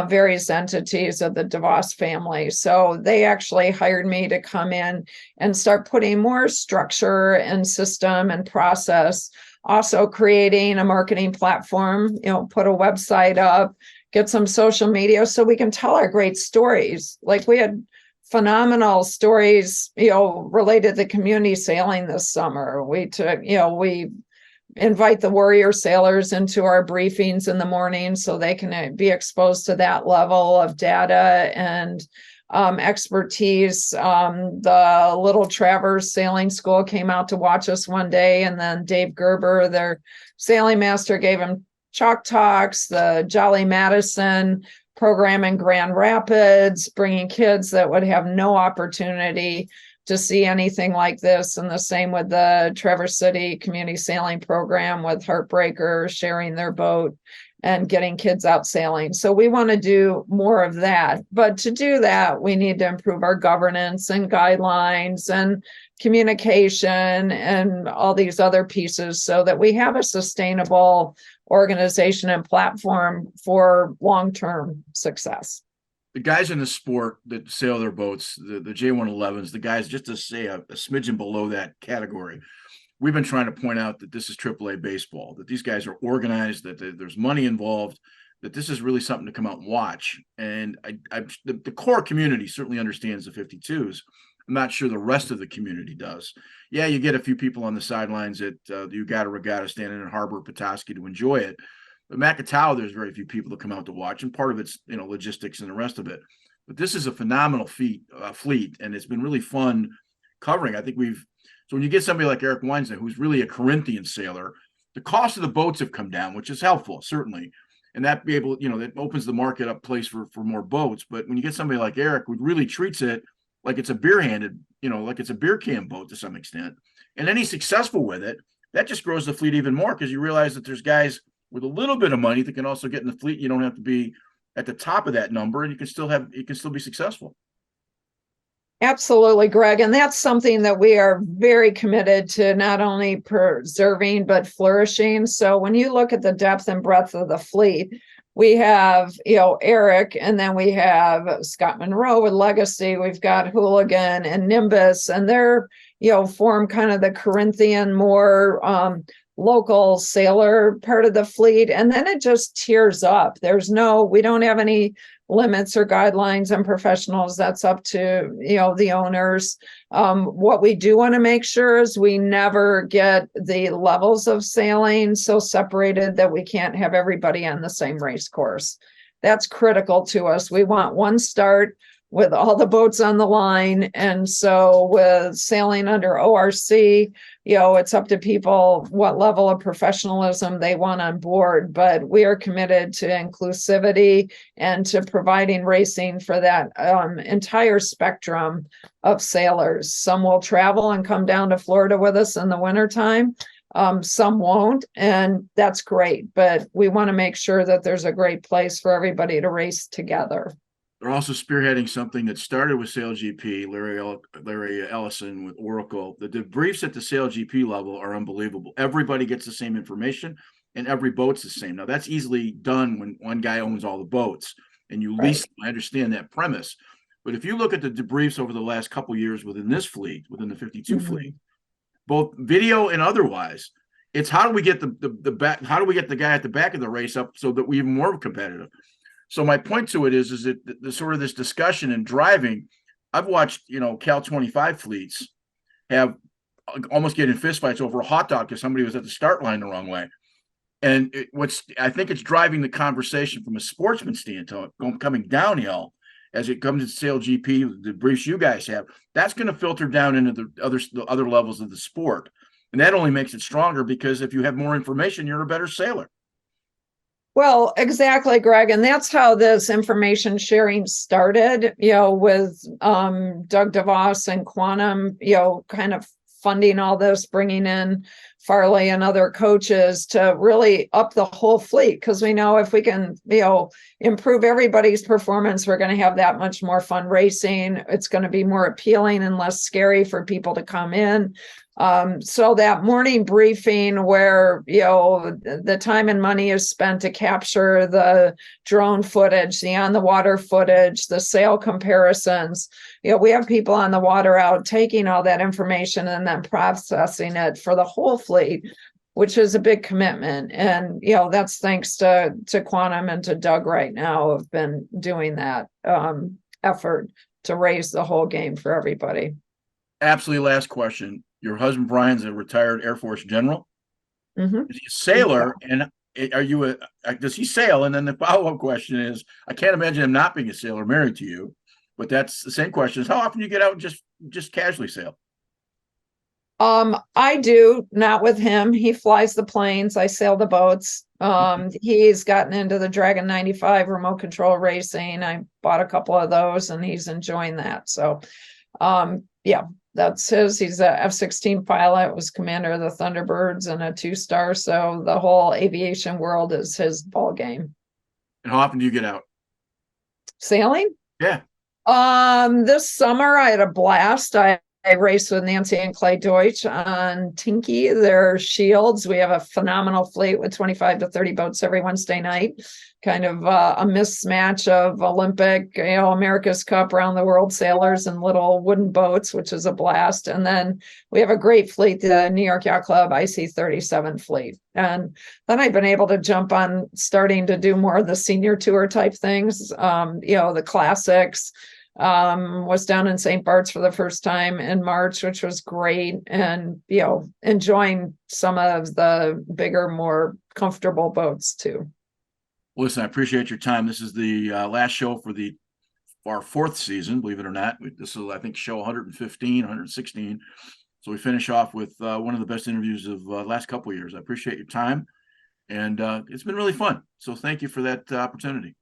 various entities of the DeVos family. So they actually hired me to come in and start putting more structure and system and process, also creating a marketing platform, put a website up, get some social media so we can tell our great stories. Like we had phenomenal stories, related to community sailing this summer. We invite the warrior sailors into our briefings in the morning so they can be exposed to that level of data and expertise. The Little Travers Sailing School came out to watch us one day, and then Dave Gerber, their sailing master, gave them chalk talks. The Jolly Madison program in Grand Rapids, bringing kids that would have no opportunity to see anything like this. And the same with the Traverse City Community Sailing Program with Heartbreaker sharing their boat and getting kids out sailing. So we want to do more of that. But to do that, we need to improve our governance and guidelines and communication and all these other pieces so that we have a sustainable organization and platform for long-term success. The guys in the sport that sail their boats, the J111s, the guys just to say a smidgen below that category, we've been trying to point out that this is AAA baseball, that these guys are organized, that there's money involved, that this is really something to come out and watch. And the core community certainly understands the 52s. I'm not sure the rest of the community does. Yeah, you get a few people on the sidelines at the Ugata Regatta standing in Harbor, Petoskey to enjoy it. But Macatawa, there's very few people that come out to watch, and part of it's logistics and the rest of it. But this is a phenomenal fleet, and it's been really fun covering. I think so when you get somebody like Eric Weinstein, who's really a Corinthian sailor, the cost of the boats have come down, which is helpful, certainly. And that that opens the market up place for more boats. But when you get somebody like Eric, who really treats it like it's a like it's a beer can boat to some extent, and then he's successful with it, that just grows the fleet even more, because you realize that there's guys with a little bit of money that can also get in the fleet. You don't have to be at the top of that number, and you can still be successful. Absolutely, Greg. And that's something that we are very committed to not only preserving, but flourishing. So when you look at the depth and breadth of the fleet, we have, Eric, and then we have Scott Monroe with Legacy. We've got Hooligan and Nimbus, and they're, form kind of the Corinthian, more local sailor part of the fleet. And then it just tears up. We don't have any limits or guidelines on professionals. That's up to, the owners. What we do want to make sure is we never get the levels of sailing so separated that we can't have everybody on the same race course. That's critical to us. We want one start with all the boats on the line. And so with sailing under ORC, it's up to people what level of professionalism they want on board. But we are committed to inclusivity and to providing racing for that entire spectrum of sailors. Some will travel and come down to Florida with us in the wintertime. Some won't, and that's great. But we want to make sure that there's a great place for everybody to race together. They're also spearheading something that started with SailGP, Larry Ellison with Oracle. The debriefs at the SailGP level are unbelievable. Everybody gets the same information, and every boat's the same. Now, that's easily done when one guy owns all the boats and you lease them. I understand that premise. But if you look at the debriefs over the last couple of years within this fleet, within the 52 fleet, both video and otherwise, it's how do we get the back? How do we get the guy at the back of the race up so that we're even more competitive? So my point to it is that the sort of this discussion and driving, I've watched, Cal 25 fleets have almost get in fistfights over a hot dog because somebody was at the start line the wrong way. And I think it's driving the conversation from a sportsman standpoint, coming downhill as it comes to SailGP, the briefs you guys have. That's going to filter down into the other levels of the sport. And that only makes it stronger, because if you have more information, you're a better sailor. Well, exactly, Greg. And that's how this information sharing started, with Doug DeVos and Quantum, kind of funding all this, bringing in Farley and other coaches to really up the whole fleet. Because we know if we can, improve everybody's performance, we're going to have that much more fun racing. It's going to be more appealing and less scary for people to come in. So that morning briefing where, the time and money is spent to capture the drone footage, the on the water footage, the sail comparisons, we have people on the water out taking all that information and then processing it for the whole fleet, which is a big commitment. And, that's thanks to Quantum and to Doug right now have been doing that effort to raise the whole game for everybody. Absolutely. Last question. Your husband Brian's a retired Air Force general. Mm-hmm. Is he a sailor? Yeah. And are you does he sail? And then the follow-up question is, I can't imagine him not being a sailor married to you, but that's the same question, is how often do you get out and just casually sail? I do, not with him. He flies the planes. I sail the boats. He's gotten into the Dragon 95 remote control racing. I bought a couple of those and he's enjoying that. So, yeah, that's his. He's a F-16 pilot, was commander of the Thunderbirds and a 2-star. So the whole aviation world is his ball game. And how often do you get out? Sailing? Yeah. This summer I had a blast. I raced with Nancy and Clay Deutsch on Tinky, their Shields. We have a phenomenal fleet with 25 to 30 boats every Wednesday night. Kind of a mismatch of Olympic, America's Cup, round the world sailors and little wooden boats, which is a blast. And then we have a great fleet, the New York Yacht Club IC-37 fleet. And then I've been able to jump on starting to do more of the senior tour type things, the classics. Was down in St. Bart's for the first time in March, which was great. And, enjoying some of the bigger, more comfortable boats too. Listen, I appreciate your time. This is the last show for our 4th season, believe it or not. This is, I think, show 115, 116. So we finish off with one of the best interviews of the last couple of years. I appreciate your time. And it's been really fun. So thank you for that opportunity.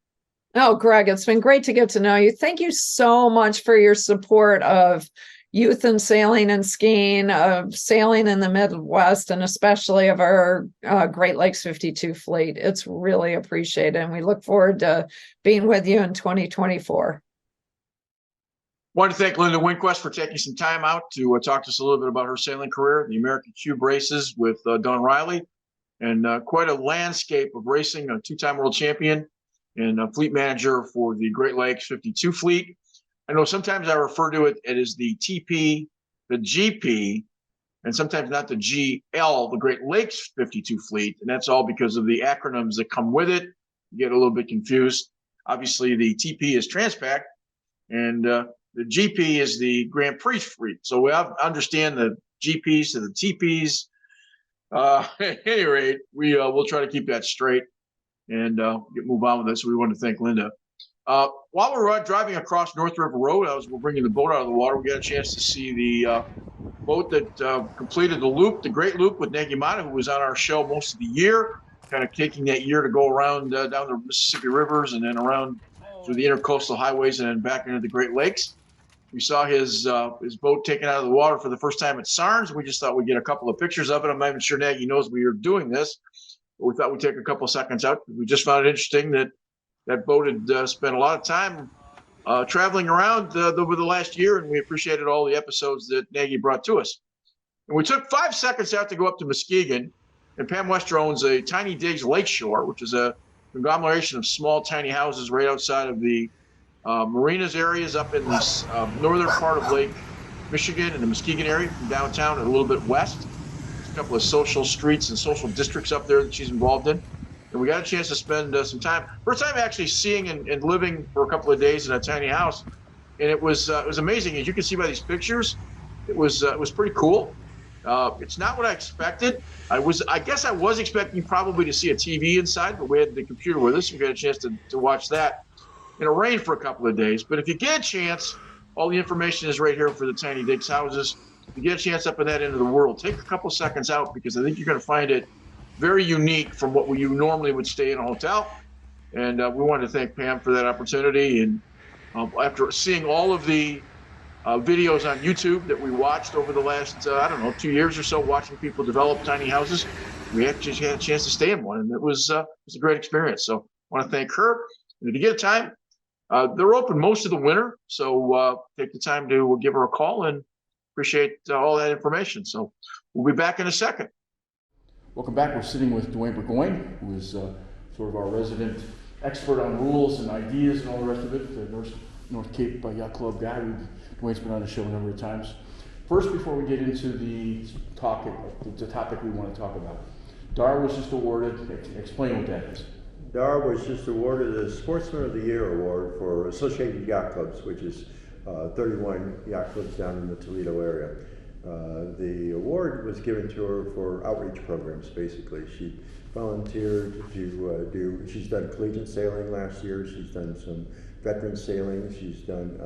Oh, Greg, it's been great to get to know you. Thank you so much for your support of youth and sailing and skiing, of sailing in the Midwest, and especially of our Great Lakes 52 fleet. It's really appreciated, and we look forward to being with you in 2024. I want to thank Linda Lindquist for taking some time out to talk to us a little bit about her sailing career, the American Cube races with Don Riley, and quite a landscape of racing, a 2-time world champion and a fleet manager for the Great Lakes 52 fleet. I know sometimes I refer to it as the TP, the GP, and sometimes not the GL, the Great Lakes 52 fleet. And that's all because of the acronyms that come with it. You get a little bit confused. Obviously, the TP is Transpac, and the GP is the Grand Prix fleet. So we understand the GPs to the TPs. At any rate, we'll try to keep that straight and move on with this. So we want to thank Linda. While we're driving across North River Road, we're bringing the boat out of the water. We got a chance to see the boat that completed the loop, the Great Loop with Nagy Mata, who was on our show most of the year, kind of taking that year to go around down the Mississippi rivers and then around through the intercoastal highways and then back into the Great Lakes. We saw his boat taken out of the water for the first time at Sarnes. We just thought we'd get a couple of pictures of it. I'm not even sure Nagy knows we were doing this. We thought we'd take a couple of seconds out. We just found it interesting that boat had spent a lot of time traveling around over the last year, and we appreciated all the episodes that Nagy brought to us. And we took 5 seconds out to go up to Muskegon, and Pam Wester owns a Tiny Digs Lakeshore, which is a conglomeration of small, tiny houses right outside of the marinas areas up in this northern part of Lake Michigan and the Muskegon area from downtown and a little bit west. There's a couple of social streets and social districts up there that she's involved in. And we got a chance to spend some time. First time actually seeing and living for a couple of days in a tiny house, and it was amazing. As you can see by these pictures, it was pretty cool. It's not what I expected. I guess I was expecting probably to see a TV inside, but we had the computer with us. We got a chance to watch that. And it rained for a couple of days. But if you get a chance, all the information is right here for the Tiny Digs houses. If you get a chance up in that end of the world, take a couple seconds out because I think you're going to find it very unique from what you normally would stay in a hotel. And we wanted to thank Pam for that opportunity. And after seeing all of the videos on YouTube that we watched over the last, I don't know, 2 years or so, watching people develop tiny houses, we actually had a chance to stay in one, and it was a great experience. So I want to thank her. And if you get a time, they're open most of the winter, so take the time to give her a call, and appreciate all that information. So we'll be back in a second. Welcome back. We're sitting with Dwayne Burgoyne, who is sort of our resident expert on rules and ideas and all the rest of it, the North Cape Yacht Club guy. Dwayne's been on the show a number of times. First, before we get into the topic we want to talk about, Dar was just awarded, explain what that is. Dar was just awarded the Sportsman of the Year award for Associated Yacht Clubs, which is 31 yacht clubs down in the Toledo area. The award was given to her for outreach programs, basically. She volunteered to she's done collegiate sailing last year, she's done some veteran sailing, she's done,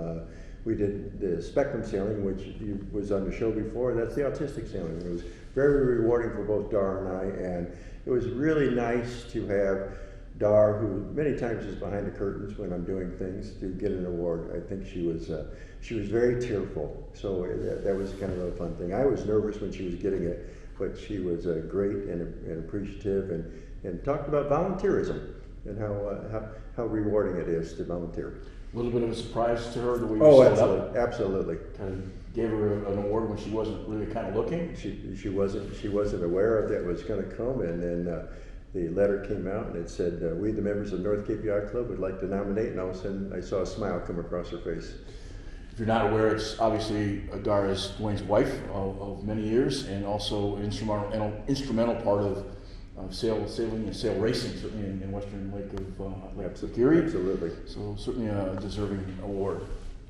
we did the Spectrum sailing, which was on the show before. That's the autistic sailing. It was very rewarding for both Dar and I, and it was really nice to have Dar, who many times is behind the curtains when I'm doing things, to get an award. I think she was very tearful, so that was kind of a fun thing. I was nervous when she was getting it, but she was great and appreciative, and talked about volunteerism and how rewarding it is to volunteer. A little bit of a surprise to her the way you set up. Oh, absolutely. Kind of gave her an award when she wasn't really kind of looking. She wasn't aware of that was going to come, and then the letter came out and it said, "We, the members of North Cape Yacht Club, would like to nominate." And all of a sudden, I saw a smile come across her face. If you're not aware, it's obviously Dar is Dwayne's wife of many years, and also an instrumental part of sailing and sail racing, certainly in Western Lake of Erie. Absolutely. So certainly a deserving award.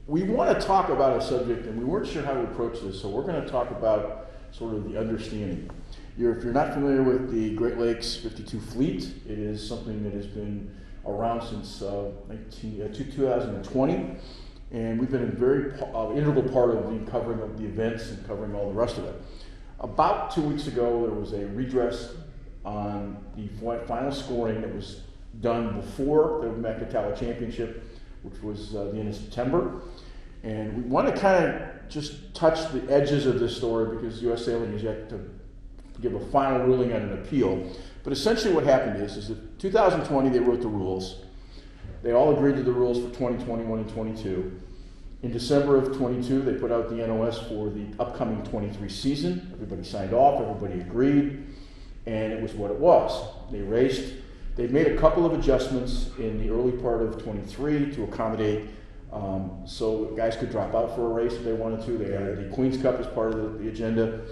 We want to talk about a subject, and we weren't sure how to approach this, so we're going to talk about sort of the understanding. If you're not familiar with the Great Lakes 52 fleet, it is something that has been around since 2020, and we've been a very integral part of the covering of the events and covering all the rest of it. About 2 weeks ago, there was a redress on the final scoring that was done before the Macatala Championship, which was the end of September. And we want to kind of just touch the edges of this story because U.S. Sailing is yet to give a final ruling on an appeal. But essentially what happened is that 2020 they wrote the rules. They all agreed to the rules for 2021 and 22. In December of 22, they put out the NOS for the upcoming 23 season. Everybody signed off, everybody agreed, and it was what it was. They've made a couple of adjustments in the early part of 23 to accommodate so guys could drop out for a race if they wanted to. They added the Queen's Cup as part of the agenda,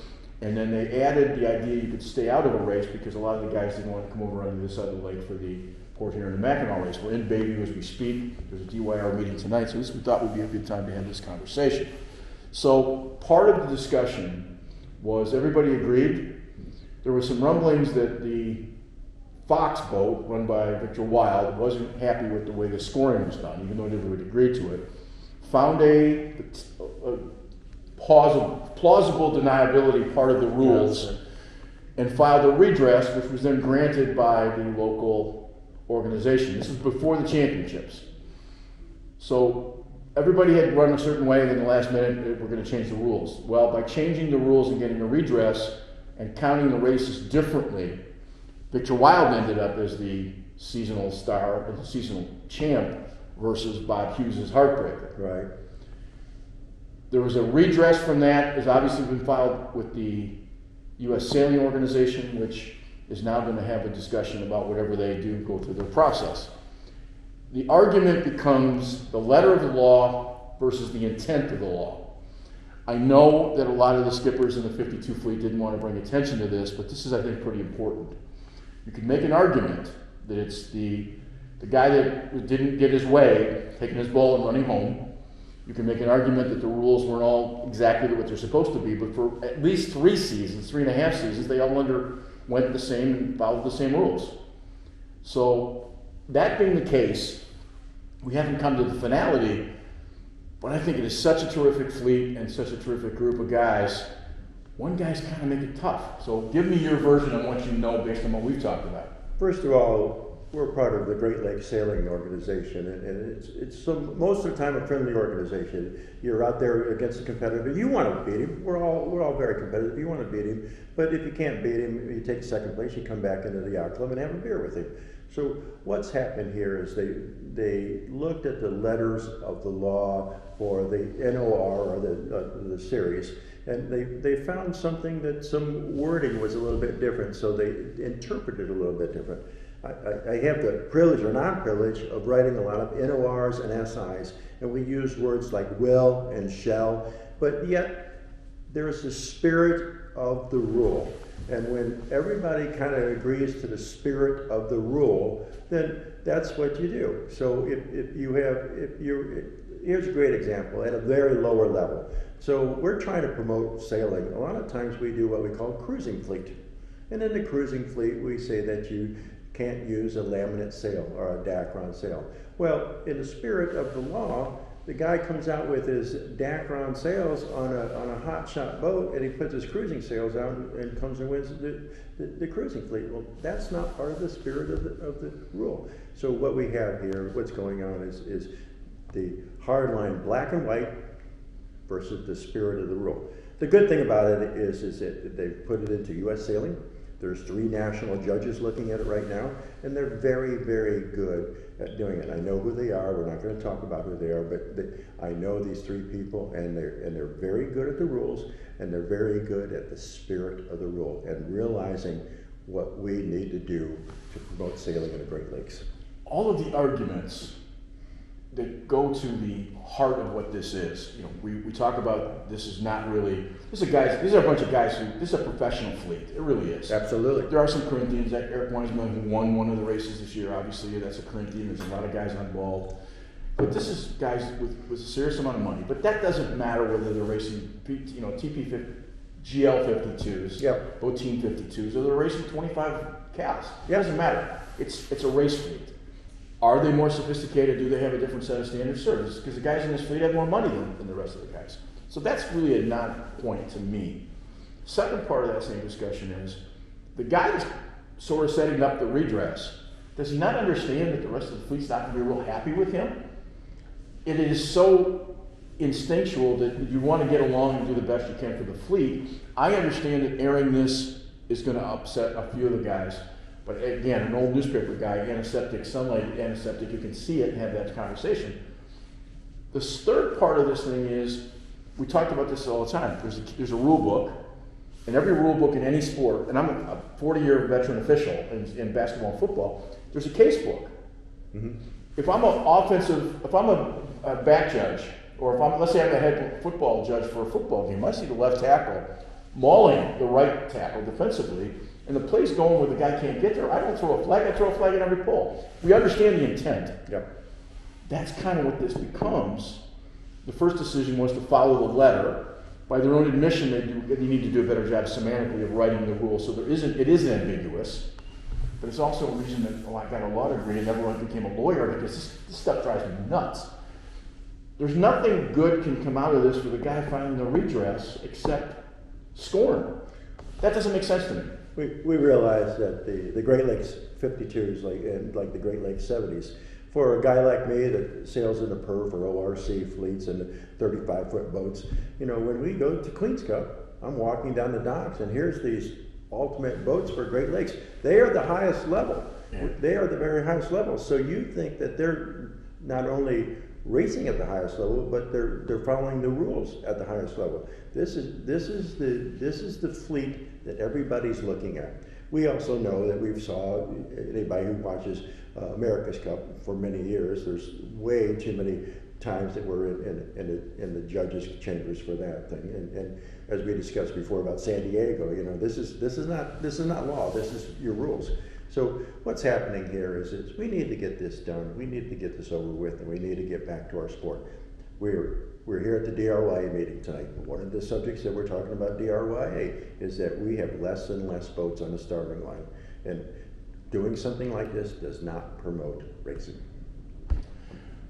and then they added the idea you could stay out of a race because a lot of the guys didn't want to come over onto this side of the lake for the Port Huron and Mackinac race. We're in Bayview as we speak. There's a DYR meeting tonight, so we thought would be a good time to have this conversation. So part of the discussion was everybody agreed. There were some rumblings that the Fox boat, run by Victor Wild, wasn't happy with the way the scoring was done, even though everybody agreed to it. Found a plausible deniability part of the rules, and filed a redress, which was then granted by the local organization. This was before the championships. So everybody had run a certain way, and in the last minute, we're going to change the rules. Well, by changing the rules and getting a redress and counting the races differently, Victor Wild ended up as the seasonal star, as the seasonal champ, versus Bob Hughes' heartbreaker. Right. There was a redress from that. It's obviously been filed with the U.S. Sailing Organization, which is now going to have a discussion about whatever they do, go through their process. The argument becomes the letter of the law versus the intent of the law. I know that a lot of the skippers in the 52 fleet didn't want to bring attention to this, but this is, I think, pretty important. You can make an argument that it's the guy that didn't get his way, taking his ball and running home. You can make an argument that the rules weren't all exactly what they're supposed to be, but for at least 3 seasons, 3.5 seasons, they all underwent the same and followed the same rules. So that being the case, we haven't come to the finality, but I think it is such a terrific fleet and such a terrific group of guys. one guy's kind of make it tough. So give me your version of what you know based on what we've talked about. First of all, we're part of the Great Lakes Sailing Organization, and it's most of the time a friendly organization. You're out there against a competitor. You want to beat him. We're all very competitive. You want to beat him, but if you can't beat him, you take second place. You come back into the yacht club and have a beer with him. So what's happened here is they looked at the letters of the law for the NOR or the series, and they found something that some wording was a little bit different, so they interpreted it a little bit different. I have the privilege or non-privilege of writing a lot of NORs and SIs, and we use words like will and shall, but yet there is the spirit of the rule. And when everybody kind of agrees to the spirit of the rule, then that's what you do. So here's a great example at a very lower level. So we're trying to promote sailing. A lot of times we do what we call cruising fleet. And in the cruising fleet, we say that you can't use a laminate sail or a Dacron sail. Well, in the spirit of the law, the guy comes out with his Dacron sails on a hot shot boat, and he puts his cruising sails out and comes and wins the cruising fleet. Well, that's not part of the spirit of the rule. So what we have here, what's going on is the hard line black and white versus the spirit of the rule. The good thing about it is that they've put it into U.S. Sailing. There's 3 national judges looking at it right now, and they're very, very good at doing it. I know who they are. We're not going to talk about who they are, but I know these 3 people, and they're very good at the rules, and they're very good at the spirit of the rule and realizing what we need to do to promote sailing in the Great Lakes. All of the arguments that go to the heart of what this is. You know, we talk about this is not really, these are a bunch of guys this is a professional fleet. It really is. Absolutely. There are some Corinthians, like Eric Weinsman, who won one of the races this year. Obviously, that's a Corinthian. There's a lot of guys involved. But this is guys with a serious amount of money. But that doesn't matter whether they're racing, GL52s, yep, Boteam 52s, or they're racing 25 cals. It yep. doesn't matter. It's a race fleet. Are they more sophisticated? Do they have a different set of standards? Sure, because the guys in this fleet have more money than the rest of the guys. So that's really a non-point to me. Second part of that same discussion is, the guy that's sort of setting up the redress, does he not understand that the rest of the fleet's not going to be real happy with him? It is so instinctual that you want to get along and do the best you can for the fleet. I understand that airing this is going to upset a few of the guys. But again, an old newspaper guy, antiseptic, sunlight antiseptic, you can see it and have that conversation. The third part of this thing is, we talked about this all the time. There's a rule book, and every rule book in any sport, and I'm a 40-year veteran official in basketball and football, there's a case book. Mm-hmm. If I'm a back judge, or let's say I'm a head football judge for a football game, I see the left tackle mauling the right tackle defensively, and the play's going where the guy can't get there, I don't throw a flag, I throw a flag at every pull. We understand the intent. Yep. That's kind of what this becomes. The first decision was to follow the letter. By their own admission, they need to do a better job semantically of writing the rules, so it isn't ambiguous. But it's also a reason that I got a law degree and never became a lawyer, because this stuff drives me nuts. There's nothing good can come out of this for the guy filing the redress except scorn. That doesn't make sense to me. We realize that the Great Lakes 52s, like the Great Lakes 70s, for a guy like me that sails in the PERF or ORC fleets and the 35-foot boats, when we go to Queen's Cup, I'm walking down the docks, and here's these ultimate boats for Great Lakes. They are the highest level. Yeah. They are the very highest level. So you think that they're not only racing at the highest level, but they're following the rules at the highest level. This is the fleet that everybody's looking at. We also know that we've saw, anybody who watches America's Cup for many years, there's way too many times that we're in the judges' chambers for that thing. And as we discussed before about San Diego, this is not law. This is your rules. So what's happening here is we need to get this done. We need to get this over with, and we need to get back to our sport. We're here at the DRYA meeting tonight. One of the subjects that we're talking about DRYA is that we have less and less boats on the starting line, and doing something like this does not promote racing.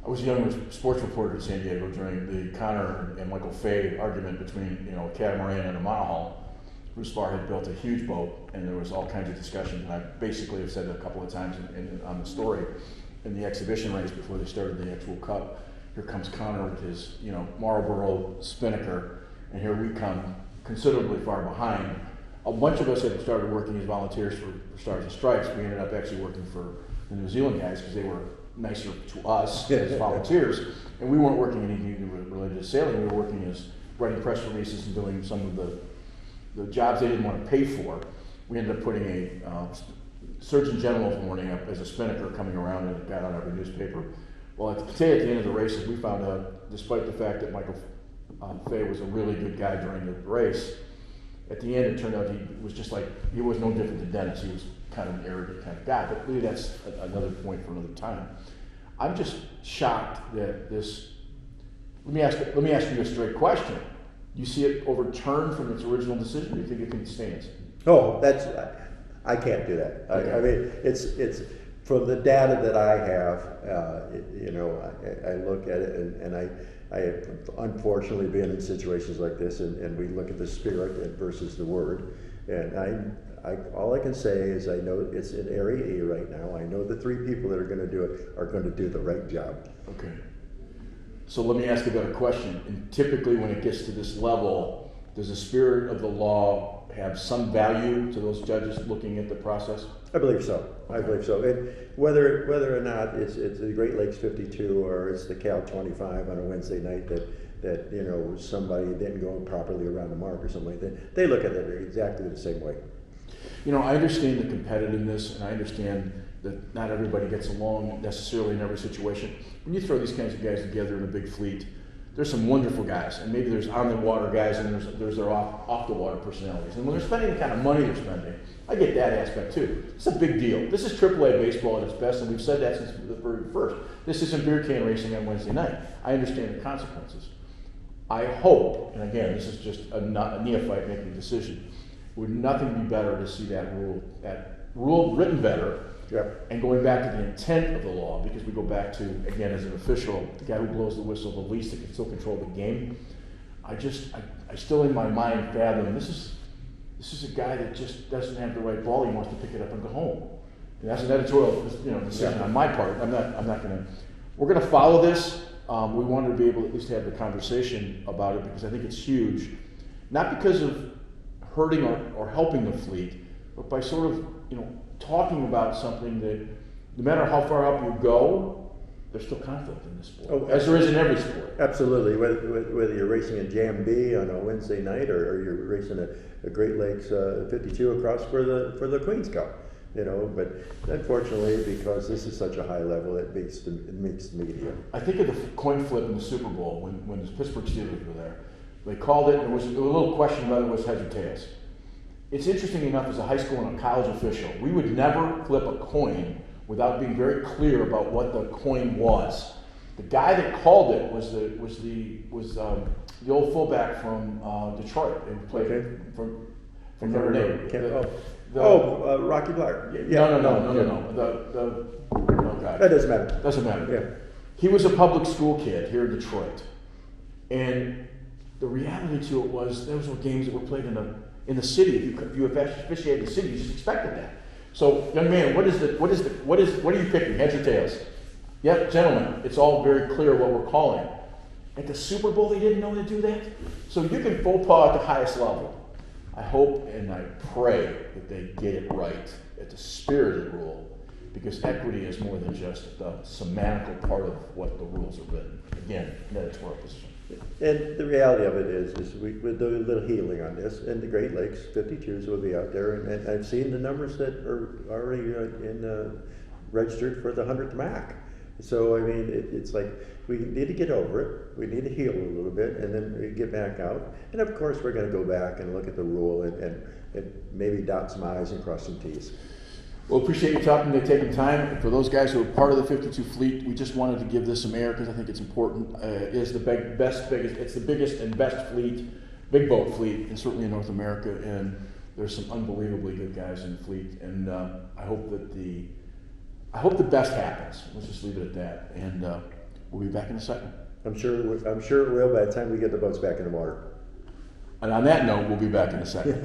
I was a young sports reporter in San Diego during the Connor and Michael Fay argument between a catamaran and a monohull. Bruce Farr had built a huge boat, and there was all kinds of discussion. And I basically have said it a couple of times on the story in the exhibition race before they started the actual cup. Here comes Connor with his, Marlboro Spinnaker, and here we come considerably far behind. A bunch of us had started working as volunteers for Stars and Stripes. We ended up actually working for the New Zealand guys because they were nicer to us as volunteers, and we weren't working anything related to sailing. We were working as writing press releases and doing some of the jobs they didn't want to pay for. We ended up putting a Surgeon General's warning up as a spinnaker coming around, and it got on every newspaper. Well, at the end of the races, we found out, despite the fact that Michael Fay was a really good guy during the race, at the end it turned out he was no different than Dennis. He was kind of an arrogant kind of guy, but maybe that's another point for another time. I'm just shocked that this. Let me ask you a straight question. Do you see it overturned from its original decision? Or do you think it stands? Oh, I can't do that. Okay. I mean, it's from the data that I have. I look at it, and I have unfortunately been in situations like this, and we look at the spirit versus the word, and all I can say is I know it's in Area E right now. I know the 3 people that are going to do it are going to do the right job. Okay. So let me ask a better question. And typically when it gets to this level, does the spirit of the law have some value to those judges looking at the process? I believe so. Okay. I believe so. And whether or not it's the Great Lakes 52 or it's the Cal 25 on a Wednesday night that somebody didn't go properly around the mark or something like that, they look at it exactly the same way. I understand the competitiveness, and I understand that not everybody gets along necessarily in every situation. When you throw these kinds of guys together in a big fleet, there's some wonderful guys, and maybe there's on the water guys, and there's their off the water personalities. And when they're spending the kind of money they're spending, I get that aspect too. It's a big deal. This is AAA baseball at its best, and we've said that since the very first. This isn't beer can racing on Wednesday night. I understand the consequences. I hope, and again, this is just a neophyte making a decision, would nothing be better to see that rule written better. Yep. And going back to the intent of the law, because we go back to, again, as an official, the guy who blows the whistle the least that can still control the game. I still in my mind fathom this is a guy that just doesn't have the right ball. He wants to pick it up and go home. And that's an editorial, decision on my part. We're gonna follow this. We wanted to be able to at least have the conversation about it because I think it's huge, not because of hurting or helping the fleet, but by sort of, talking about something that no matter how far up you go, there's still conflict in this sport, as there is in every sport. Absolutely, whether you're racing a Jam B on a Wednesday night or you're racing a Great Lakes 52 across for the Queen's Cup, But unfortunately, because this is such a high level, it makes the media. I think of the coin flip in the Super Bowl when the Pittsburgh Steelers were there. They called it, and there was a little question whether it was heads or tails. It's interesting enough, as a high school and a college official, we would never flip a coin without being very clear about what the coin was. The guy that called it was the old fullback from Detroit and played from Notre Dame. Rocky Blair. No. That doesn't matter. Doesn't matter. Yeah. He was a public school kid here in Detroit, and the reality to it was those were games that were played in the city. If you officiated the city, you just expected that. So, young man, what are you picking? Heads or tails? Yep, gentlemen, it's all very clear what we're calling. At the Super Bowl, they didn't know to do that. So you can faux pas at the highest level. I hope and I pray that they get it right at the spirit of the rule, because equity is more than just the semantical part of what the rules are written. Again, an editorial position. And the reality of it is we'll do a little healing on this, and the Great Lakes 52s will be out there, and I've seen the numbers that are already registered for the 100th MAC. So, I mean, it's like we need to get over it, we need to heal a little bit, and then we get back out. And of course, we're going to go back and look at the rule and maybe dot some I's and cross some T's. Well, appreciate you taking time. For those guys who are part of the 52 fleet, we just wanted to give this some air because I think it's important. It is it's the biggest and best fleet, big boat fleet, and certainly in North America. And there's some unbelievably good guys in the fleet. And I hope the best happens. Let's just leave it at that. And we'll be back in a second. I'm sure it will by the time we get the boats back in the water. And on that note, we'll be back in a second.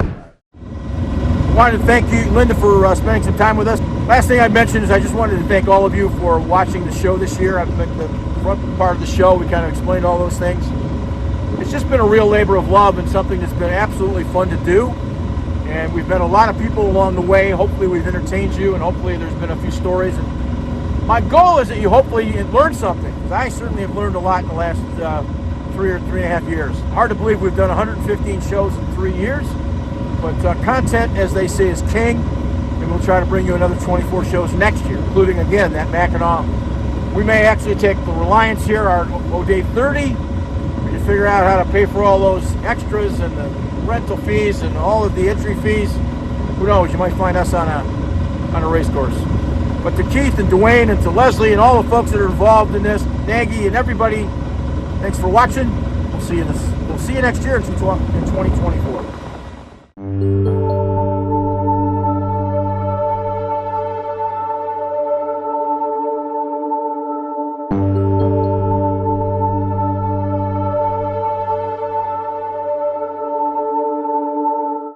I wanted to thank you, Linda, for spending some time with us. Last thing I'd mention is I just wanted to thank all of you for watching the show this year. I've been the front part of the show. We kind of explained all those things. It's just been a real labor of love and something that's been absolutely fun to do. And we've met a lot of people along the way. Hopefully we've entertained you, and hopefully there's been a few stories. And my goal is that you hopefully learn something, because I certainly have learned a lot in the last 3 or 3.5 years. Hard to believe we've done 115 shows in 3 years, but content, as they say, is king, and we'll try to bring you another 24 shows next year, including, again, that Mackinac. We may actually take the Reliance here, our O'Day 30. We can figure out how to pay for all those extras and the rental fees and all of the entry fees. Who knows, you might find us on a race course. But to Keith and Dwayne and to Leslie and all the folks that are involved in this, Nagy and everybody, thanks for watching. We'll see you next year in 2024.